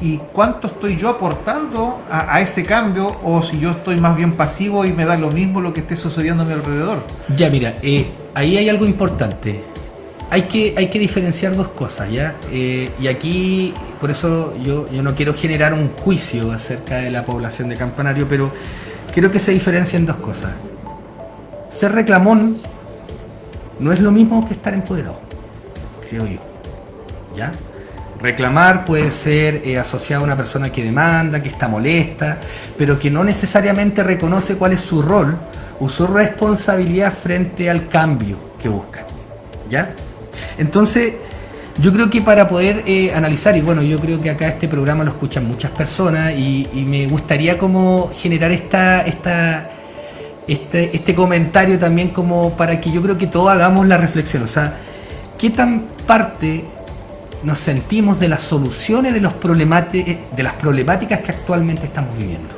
¿Y cuánto estoy yo aportando a ese cambio? O si yo estoy más bien pasivo y me da lo mismo lo que esté sucediendo a mi alrededor. Ya, mira, ahí hay algo importante. Hay que diferenciar dos cosas, ¿ya? Y aquí, por eso yo no quiero generar un juicio acerca de la población de Campanario, pero creo que se diferencian dos cosas. Ser reclamón no es lo mismo que estar empoderado, creo yo, ¿ya? Reclamar puede ser asociado a una persona que demanda, que está molesta, pero que no necesariamente reconoce cuál es su rol o su responsabilidad frente al cambio que busca, ¿ya? Entonces, yo creo que para poder analizar, y bueno, yo creo que acá este programa lo escuchan muchas personas y me gustaría como generar este comentario también como para que yo creo que todos hagamos la reflexión, o sea, ¿qué tan parte nos sentimos de las soluciones de las problemáticas que actualmente estamos viviendo?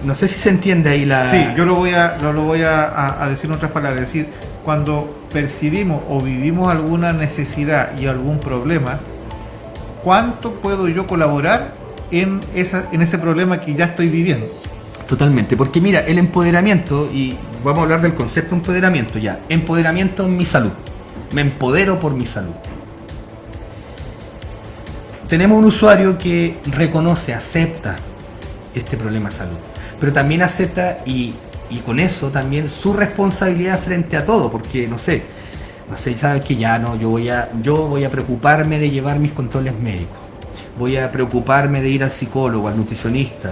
No sé si se entiende ahí la... Sí, yo lo voy a decir en otras palabras, es decir, cuando percibimos o vivimos alguna necesidad y algún problema, ¿cuánto puedo yo colaborar en ese problema que ya estoy viviendo? Totalmente, porque mira, el empoderamiento, y vamos a hablar del concepto de empoderamiento ya, empoderamiento en mi salud. Me empodero por mi salud. Tenemos un usuario que reconoce, acepta este problema de salud, pero también acepta y con eso también su responsabilidad frente a todo, porque no sé, sabes que ya no, yo voy a preocuparme de llevar mis controles médicos, voy a preocuparme de ir al psicólogo, al nutricionista,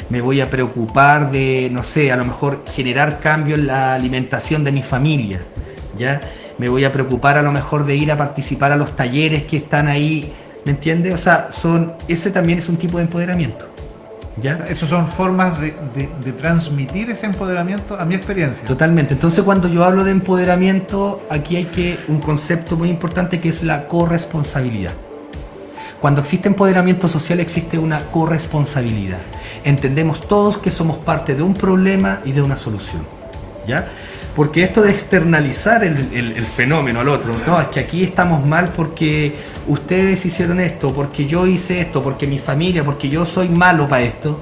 me voy a preocupar de, no sé, a lo mejor generar cambio en la alimentación de mi familia, ¿ya? Me voy a preocupar a lo mejor de ir a participar a los talleres que están ahí, ¿me entiendes? O sea, ese también es un tipo de empoderamiento, ¿ya? Esas son formas de transmitir ese empoderamiento a mi experiencia. Totalmente. Entonces, cuando yo hablo de empoderamiento, aquí hay un concepto muy importante que es la corresponsabilidad. Cuando existe empoderamiento social, existe una corresponsabilidad. Entendemos todos que somos parte de un problema y de una solución, ¿ya? Porque esto de externalizar el fenómeno al otro, no, es que aquí estamos mal porque ustedes hicieron esto, porque yo hice esto, porque mi familia, porque yo soy malo para esto,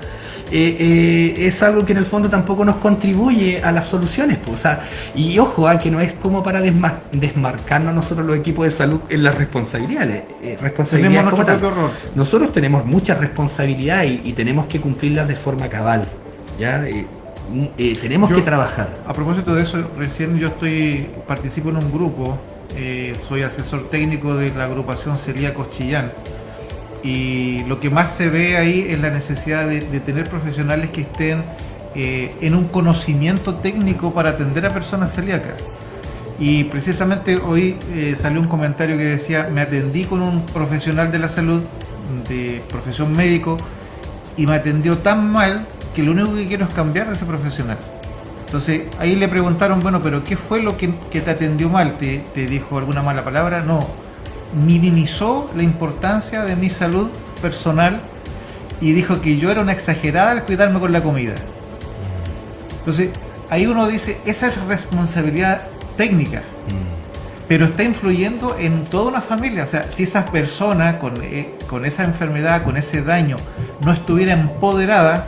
es algo que en el fondo tampoco nos contribuye a las soluciones, pues, o sea, y ojo, que no es como para desmarcarnos nosotros los equipos de salud en las responsabilidades. Tenemos nuestro propio rol. Nosotros tenemos muchas responsabilidades y tenemos que cumplirlas de forma cabal, ¿ya? Tenemos que trabajar. A propósito de eso, recién participo en un grupo, soy asesor técnico de la agrupación Celíacos Chillán, y lo que más se ve ahí es la necesidad de tener profesionales que estén en un conocimiento técnico para atender a personas celíacas. Y precisamente hoy salió un comentario que decía: me atendí con un profesional de la salud de profesión médico y me atendió tan mal que lo único que quiero es cambiar de ese profesional. Entonces ahí le preguntaron, bueno, pero ¿qué fue lo que te atendió mal? ¿Te dijo alguna mala palabra? No, minimizó la importancia de mi salud personal y dijo que yo era una exagerada al cuidarme con la comida. Entonces ahí uno dice, esa es responsabilidad técnica, pero está influyendo en toda una familia. O sea, si esa persona con esa enfermedad, con ese daño, no estuviera empoderada,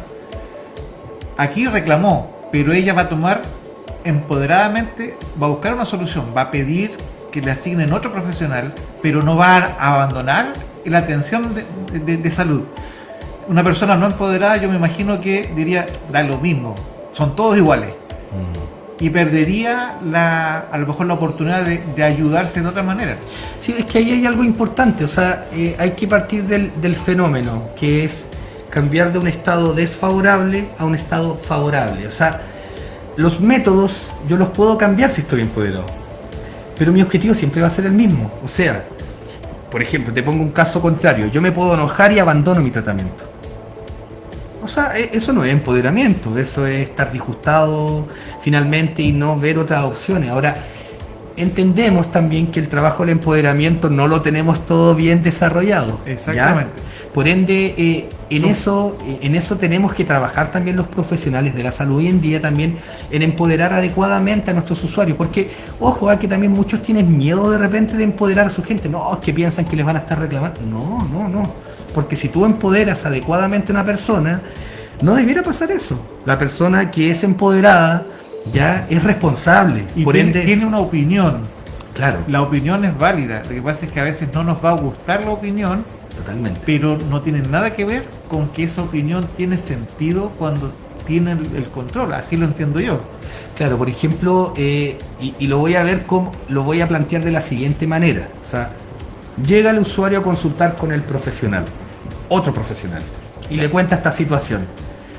aquí reclamó, pero ella va a tomar empoderadamente, va a buscar una solución, va a pedir que le asignen otro profesional, pero no va a abandonar la atención de salud. Una persona no empoderada, yo me imagino que diría, da lo mismo, son todos iguales. Y perdería a lo mejor la oportunidad de ayudarse de otra manera. Sí, es que ahí hay algo importante, o sea, hay que partir del fenómeno, que es cambiar de un estado desfavorable a un estado favorable. O sea, los métodos yo los puedo cambiar si estoy empoderado, pero mi objetivo siempre va a ser el mismo. O sea, por ejemplo, te pongo un caso contrario, yo me puedo enojar y abandono mi tratamiento. O sea, eso no es empoderamiento, eso es estar disgustado finalmente y no ver otras opciones. Ahora, entendemos también que el trabajo del empoderamiento no lo tenemos todo bien desarrollado. Exactamente. ¿Ya? Por ende, en eso tenemos que trabajar también los profesionales de la salud hoy en día también en empoderar adecuadamente a nuestros usuarios, porque ojo, que también muchos tienen miedo de repente de empoderar a su gente, no, es que piensan que les van a estar reclamando, no, porque si tú empoderas adecuadamente a una persona, no debiera pasar eso. La persona que es empoderada ya es responsable, Y por tiene, ende tiene una opinión. claro, La opinión es válida. Lo que pasa es que a veces no nos va a gustar la opinión, totalmente. pero no tiene nada que ver con que esa opinión tiene sentido cuando tiene el control. Así lo entiendo yo. Claro, por ejemplo, y lo voy a ver cómo, lo voy a plantear de la siguiente manera. O sea, llega el usuario a consultar con el profesional, otro profesional, y le cuenta esta situación.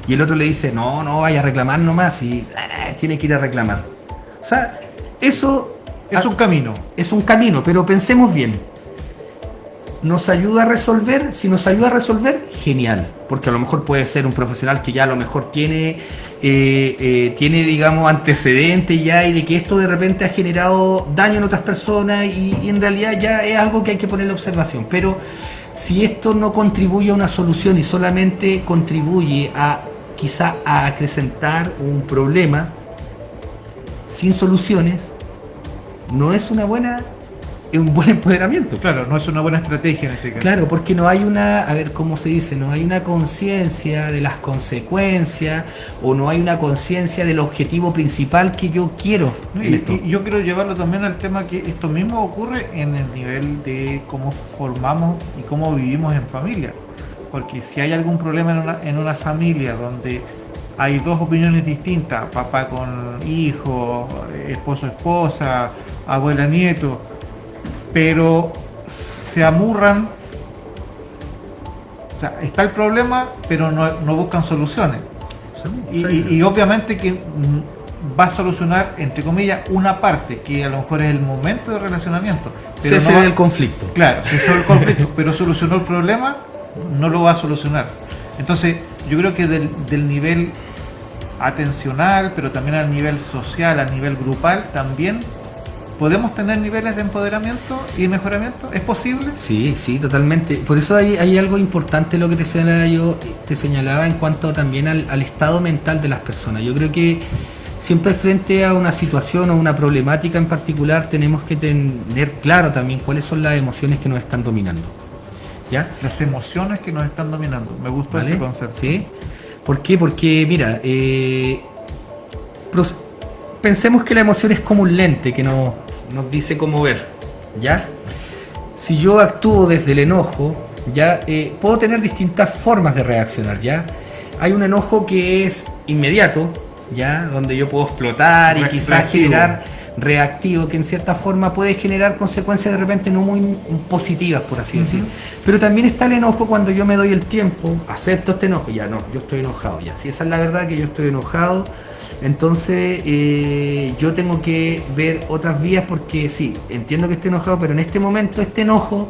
Y el otro le dice, no vaya a reclamar nomás, y tiene que ir a reclamar. O sea, eso Es un camino. es un camino, pero pensemos bien. ¿Nos ayuda a resolver? Si nos ayuda a resolver, genial, porque a lo mejor puede ser un profesional que ya a lo mejor tiene, digamos, antecedentes ya, y de que esto de repente ha generado daño en otras personas y en realidad ya es algo que hay que ponerle observación. Pero si esto no contribuye a una solución y solamente contribuye a quizá a acrecentar un problema sin soluciones, no es un buen empoderamiento. Claro, no es una buena estrategia en este caso. Claro, porque no hay ¿cómo se dice? No hay una conciencia de las consecuencias, o no hay una conciencia del objetivo principal que yo quiero ¿No? en esto. Y yo quiero llevarlo también al tema que esto mismo ocurre en el nivel de cómo formamos y cómo vivimos en familia. Porque si hay algún problema en una familia donde hay dos opiniones distintas, papá con hijo, esposo, esposa, abuela, nieto, pero se amurran, o sea, está el problema, pero no buscan soluciones. Y obviamente que va a solucionar, entre comillas, una parte, que a lo mejor es el momento de relacionamiento. Pero Cese no va- del conflicto. Claro, cesó el conflicto, pero solucionó el problema, no lo va a solucionar. Entonces, yo creo que del nivel atencional, pero también al nivel social, a nivel grupal, también podemos tener niveles de empoderamiento y de mejoramiento. ¿Es posible? Sí, totalmente. Por eso hay algo importante lo que te señalaba en cuanto también al estado mental de las personas. Yo creo que siempre frente a una situación o una problemática en particular tenemos que tener claro también cuáles son las emociones que nos están dominando. ¿Ya? Las emociones que nos están dominando. Me gustó ¿Vale? ese concepto. ¿Sí? ¿Por qué? Porque, mira, pensemos que la emoción es como un lente que nos dice cómo ver, ¿ya? Si yo actúo desde el enojo, ya puedo tener distintas formas de reaccionar, ¿ya? Hay un enojo que es inmediato, ¿ya? Donde yo puedo explotar y quizás Reactivo. generar reactivo, que en cierta forma puede generar consecuencias de repente no muy positivas, por así decir. Pero también está el enojo cuando yo me doy el tiempo, acepto este enojo, ya no, yo estoy enojado, ya. Si esa es la verdad, que yo estoy enojado, entonces yo tengo que ver otras vías, porque sí, entiendo que estoy enojado, pero en este momento este enojo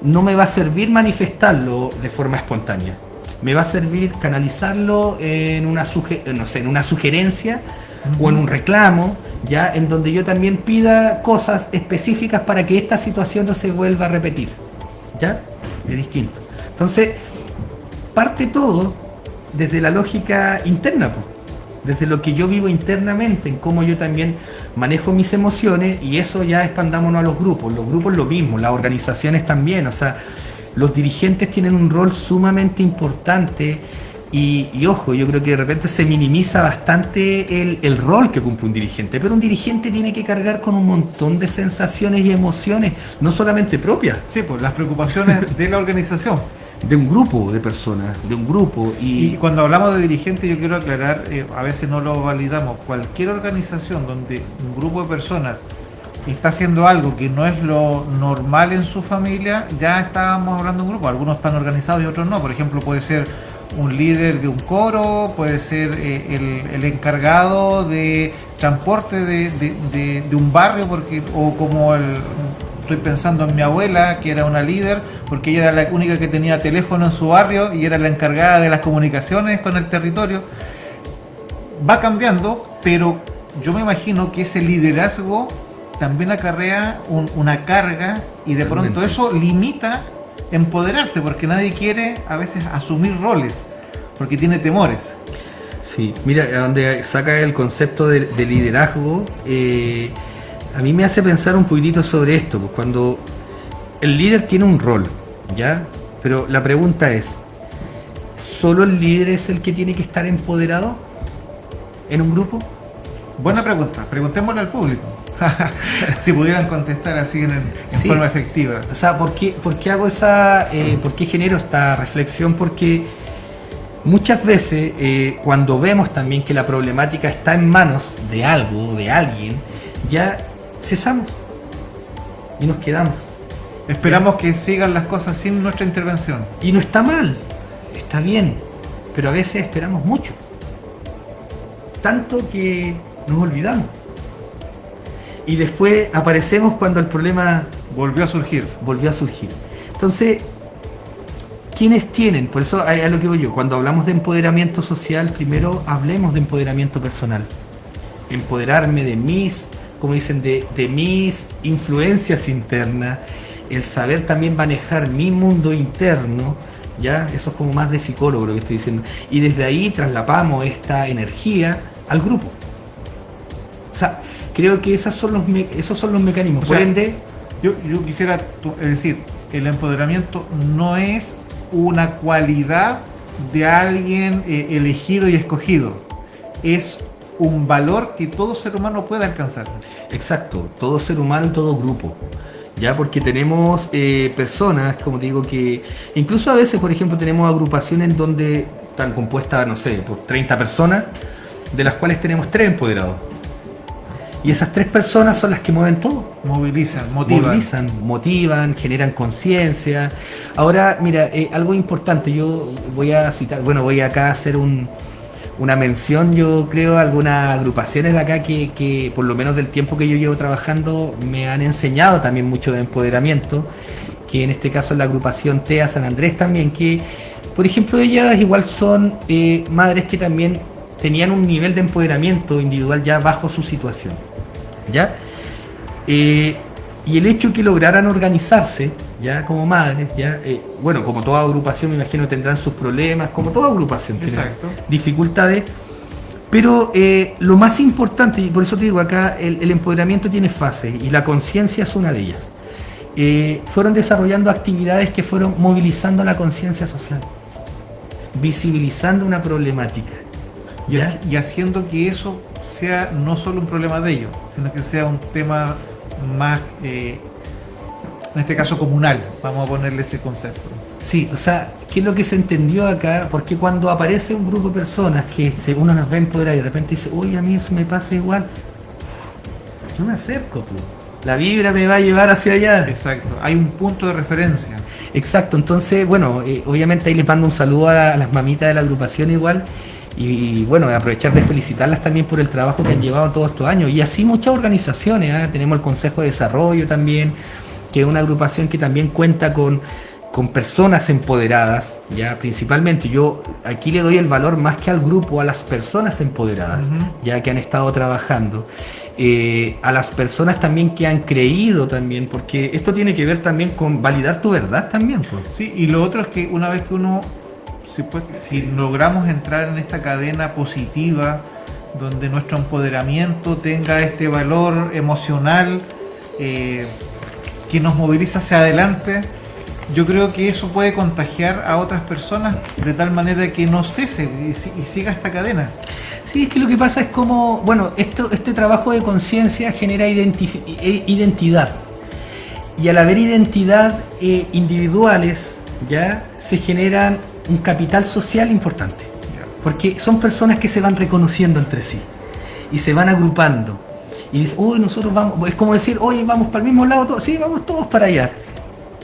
no me va a servir manifestarlo de forma espontánea. Me va a servir canalizarlo en una sugerencia o en un reclamo, ya, en donde yo también pida cosas específicas para que esta situación no se vuelva a repetir, ¿ya? Es distinto. Entonces, parte todo desde la lógica interna, pues, desde lo que yo vivo internamente, en cómo yo también manejo mis emociones, y eso ya expandámonos a los grupos lo mismo, las organizaciones también, o sea, los dirigentes tienen un rol sumamente importante. Y ojo, yo creo que de repente se minimiza bastante el rol que cumple un dirigente, pero un dirigente tiene que cargar con un montón de sensaciones y emociones, no solamente propias, Sí, pues las preocupaciones de la organización. de un grupo de personas, de un grupo. Y cuando hablamos de dirigente, yo quiero aclarar, a veces no lo validamos. Cualquier organización donde un grupo de personas está haciendo algo que no es lo normal en su familia, ya estábamos hablando de un grupo. Algunos están organizados y otros no. Por ejemplo, puede ser un líder de un coro, puede ser el encargado de transporte de un barrio, o como estoy pensando en mi abuela, que era una líder, porque ella era la única que tenía teléfono en su barrio y era la encargada de las comunicaciones con el territorio. Va cambiando, pero yo me imagino que ese liderazgo también acarrea una carga, y de pronto eso limita empoderarse, porque nadie quiere a veces asumir roles, porque tiene temores. Sí, mira, donde saca el concepto de liderazgo, a mí me hace pensar un poquitito sobre esto, pues cuando el líder tiene un rol, ¿ya? Pero la pregunta es, ¿solo el líder es el que tiene que estar empoderado en un grupo? Buena pregunta, preguntémosle al público. Si pudieran contestar así en Sí. forma efectiva. O sea, ¿por qué hago por qué genero esta reflexión? Porque muchas veces cuando vemos también que la problemática está en manos de algo, de alguien, ya cesamos y nos quedamos. Esperamos que sigan las cosas sin nuestra intervención. Y no está mal, está bien, pero a veces esperamos mucho. Tanto que nos olvidamos. Y después aparecemos cuando el problema Volvió a surgir. volvió a surgir. Entonces, ¿quiénes tienen? Por eso a lo que voy yo. Cuando hablamos de empoderamiento social, primero hablemos de empoderamiento personal. Empoderarme de mis, como dicen, de mis influencias internas, el saber también manejar mi mundo interno, ¿ya? Eso es como más de psicólogo lo que estoy diciendo. Y desde ahí traslapamos esta energía al grupo. O sea, creo que esos son los mecanismos. O sea, por ende, yo quisiera decir, el empoderamiento no es una cualidad de alguien elegido y escogido. Es un valor que todo ser humano puede alcanzar. exacto, todo ser humano y todo grupo. Ya, porque tenemos personas, como te digo, que incluso a veces, por ejemplo, tenemos agrupaciones donde están compuestas, no sé, por 30 personas, de las cuales tenemos 3 empoderados. Y esas 3 personas son las que mueven todo. Movilizan, Motivan, generan conciencia. Ahora, mira, algo importante, yo voy a citar, voy acá a hacer una mención, yo creo, a algunas agrupaciones de acá que por lo menos del tiempo que yo llevo trabajando me han enseñado también mucho de empoderamiento, que en este caso es la agrupación TEA San Andrés también, que por ejemplo ellas igual son madres que también tenían un nivel de empoderamiento individual ya bajo su situación, ¿ya? Y el hecho que lograran organizarse ya como madres, ya como toda agrupación me imagino tendrán sus problemas, como toda agrupación tiene dificultades, pero lo más importante, y por eso te digo acá, el empoderamiento tiene fases y la conciencia es una de ellas. Fueron desarrollando actividades que fueron movilizando la conciencia social, visibilizando una problemática, ¿ya? Y haciendo que eso sea no solo un problema de ellos, sino que sea un tema más, en este caso comunal, vamos a ponerle ese concepto. Sí, o sea, ¿qué es lo que se entendió acá? Porque cuando aparece un grupo de personas que uno nos ve empoderar y de repente dice, uy, a mí eso me pasa igual, yo me acerco, pues. La vibra me va a llevar hacia allá. Exacto, hay un punto de referencia. Exacto, entonces, obviamente ahí les mando un saludo a las mamitas de la agrupación igual. Y aprovechar de felicitarlas también por el trabajo que han llevado todos estos años. Y así muchas organizaciones, tenemos el Consejo de Desarrollo también, que es una agrupación que también cuenta con personas empoderadas, ya principalmente. Yo aquí le doy el valor más que al grupo, a las personas empoderadas, ya que han estado trabajando. A las personas también que han creído también, porque esto tiene que ver también con validar tu verdad también, pues. Sí, y lo otro es que una vez que uno, si logramos entrar en esta cadena positiva, donde nuestro empoderamiento tenga este valor emocional que nos moviliza hacia adelante, yo creo que eso puede contagiar a otras personas de tal manera que no cese y siga esta cadena. Sí, es que lo que pasa es como, este trabajo de conciencia genera identidad. Y al haber identidad individuales, ya se generan un capital social importante. Porque son personas que se van reconociendo entre sí y se van agrupando. Y dicen, uy, nosotros vamos, es como decir, oye, vamos para el mismo lado, todos, sí, vamos todos para allá.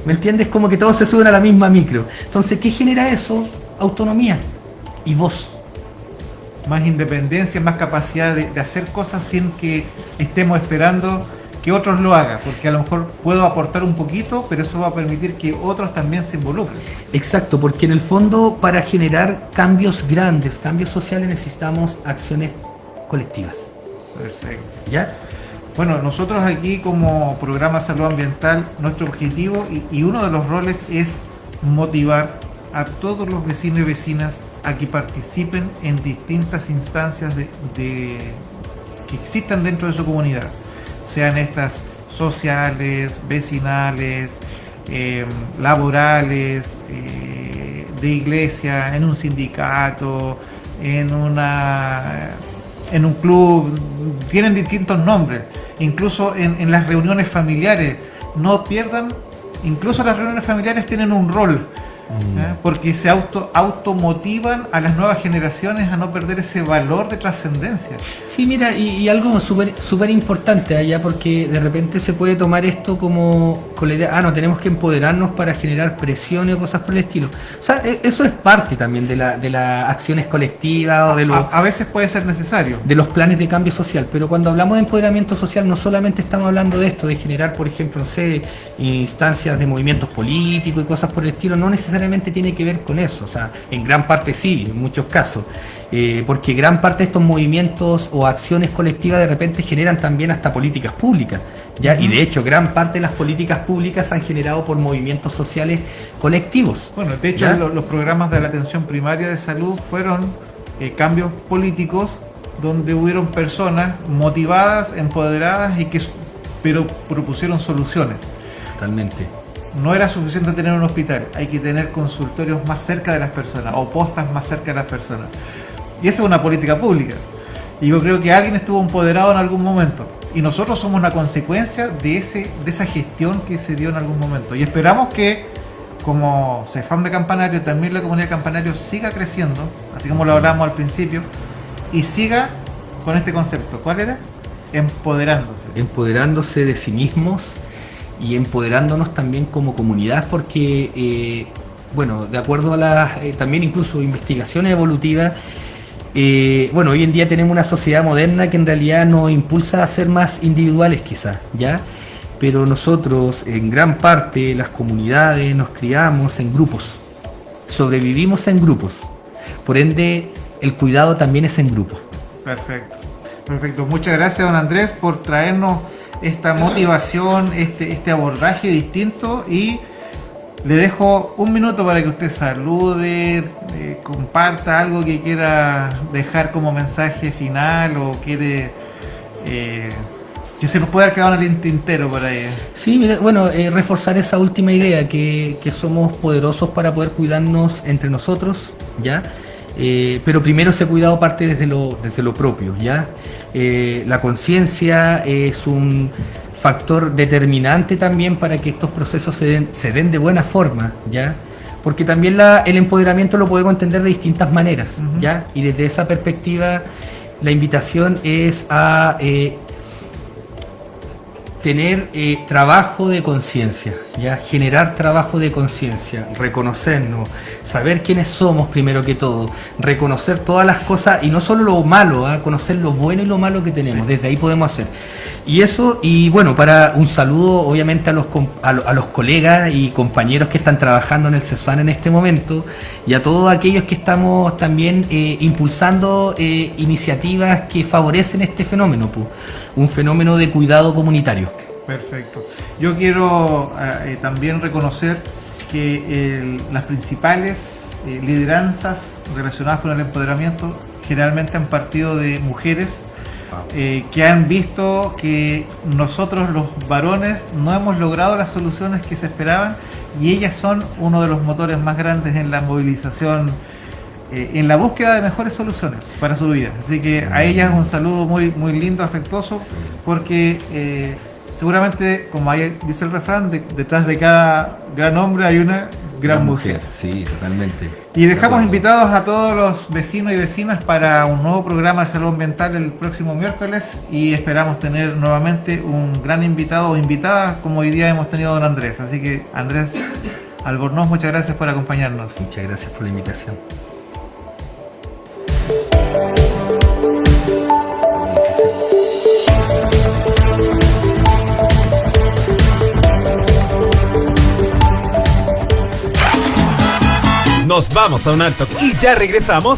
¿Me entiendes? Como que todos se suben a la misma micro. Entonces, ¿qué genera eso? Autonomía. y voz. Más independencia, más capacidad de hacer cosas sin que estemos esperando que otros lo hagan, porque a lo mejor puedo aportar un poquito, pero eso va a permitir que otros también se involucren. Exacto, porque en el fondo para generar cambios grandes, cambios sociales, necesitamos acciones colectivas. Perfecto. ¿Ya? Bueno, nosotros aquí como programa Salud Ambiental, nuestro objetivo y uno de los roles es motivar a todos los vecinos y vecinas a que participen en distintas instancias que existan dentro de su comunidad, sean estas sociales, vecinales, laborales, de iglesia, en un sindicato, en un club, tienen distintos nombres, incluso en las reuniones familiares, no pierdan, incluso las reuniones familiares tienen un rol. Porque se automotivan a las nuevas generaciones a no perder ese valor de trascendencia. Sí, mira, y algo súper importante allá, porque de repente se puede tomar esto como con la idea, no, tenemos que empoderarnos para generar presiones o cosas por el estilo. O sea, eso es parte también de las acciones colectivas o de los... A veces puede ser necesario. De los planes de cambio social, pero cuando hablamos de empoderamiento social no solamente estamos hablando de esto, de generar, por ejemplo, no sé, instancias de movimientos políticos y cosas por el estilo, no necesariamente tiene que ver con eso, o sea, en gran parte sí, en muchos casos, porque gran parte de estos movimientos o acciones colectivas de repente generan también hasta políticas públicas, ¿ya? Y de hecho gran parte de las políticas públicas se han generado por movimientos sociales colectivos. Bueno, de hecho los programas de la atención primaria de salud fueron cambios políticos donde hubieron personas motivadas, empoderadas pero propusieron soluciones. Totalmente. No era suficiente tener un hospital, hay que tener consultorios más cerca de las personas o postas más cerca de las personas. Y esa es una política pública. Y yo creo que alguien estuvo empoderado en algún momento. Y nosotros somos una consecuencia de esa gestión que se dio en algún momento. Y esperamos que, como CEFAM de Campanario, también la comunidad de Campanario siga creciendo, así como lo hablamos al principio, y siga con este concepto. ¿Cuál era? Empoderándose. Empoderándose de sí mismos y empoderándonos también como comunidad, porque bueno, de acuerdo a las también incluso investigaciones evolutivas, bueno, hoy en día tenemos una sociedad moderna que en realidad nos impulsa a ser más individuales quizás, ¿ya? Pero nosotros en gran parte, las comunidades, nos criamos en grupos, sobrevivimos en grupos, por ende el cuidado también es en grupo. Perfecto, perfecto. Muchas gracias, don Andrés, por traernos esta motivación, este abordaje distinto, y le dejo un minuto para que usted salude, comparta algo que quiera dejar como mensaje final o quiere que se nos pueda haber quedado en el tintero por ahí. Sí, mira, bueno, reforzar esa última idea, que somos poderosos para poder cuidarnos entre nosotros, ¿ya? Pero primero ese cuidado parte desde lo propio, ¿ya? La conciencia es un factor determinante también para que estos procesos se den de buena forma, ¿ya? Porque también el empoderamiento lo podemos entender de distintas maneras, ¿ya? Y desde esa perspectiva la invitación es a tener trabajo de conciencia, ¿ya? Generar trabajo de conciencia, reconocernos, saber quiénes somos primero que todo, reconocer todas las cosas y no solo lo malo, conocer lo bueno y lo malo que tenemos, desde ahí podemos hacer. Y eso, y bueno, para un saludo obviamente a los colegas y compañeros que están trabajando en el CESFAN en este momento, y a todos aquellos que estamos también impulsando iniciativas que favorecen este fenómeno, un fenómeno de cuidado comunitario. Perfecto. Yo quiero también reconocer que las principales lideranzas relacionadas con el empoderamiento generalmente han partido de mujeres que han visto que nosotros los varones no hemos logrado las soluciones que se esperaban, y ellas son uno de los motores más grandes en la movilización, en la búsqueda de mejores soluciones para su vida. Así que a ellas un saludo muy, muy lindo, afectuoso, porque seguramente, como dice el refrán, detrás de cada gran hombre hay una gran mujer. Sí, totalmente. Y dejamos invitados a todos los vecinos y vecinas para un nuevo programa de salud ambiental el próximo miércoles, y esperamos tener nuevamente un gran invitado o invitada como hoy día hemos tenido a don Andrés. Así que, Andrés Albornoz, muchas gracias por acompañarnos. Muchas gracias por la invitación. Nos vamos a un alto y ya regresamos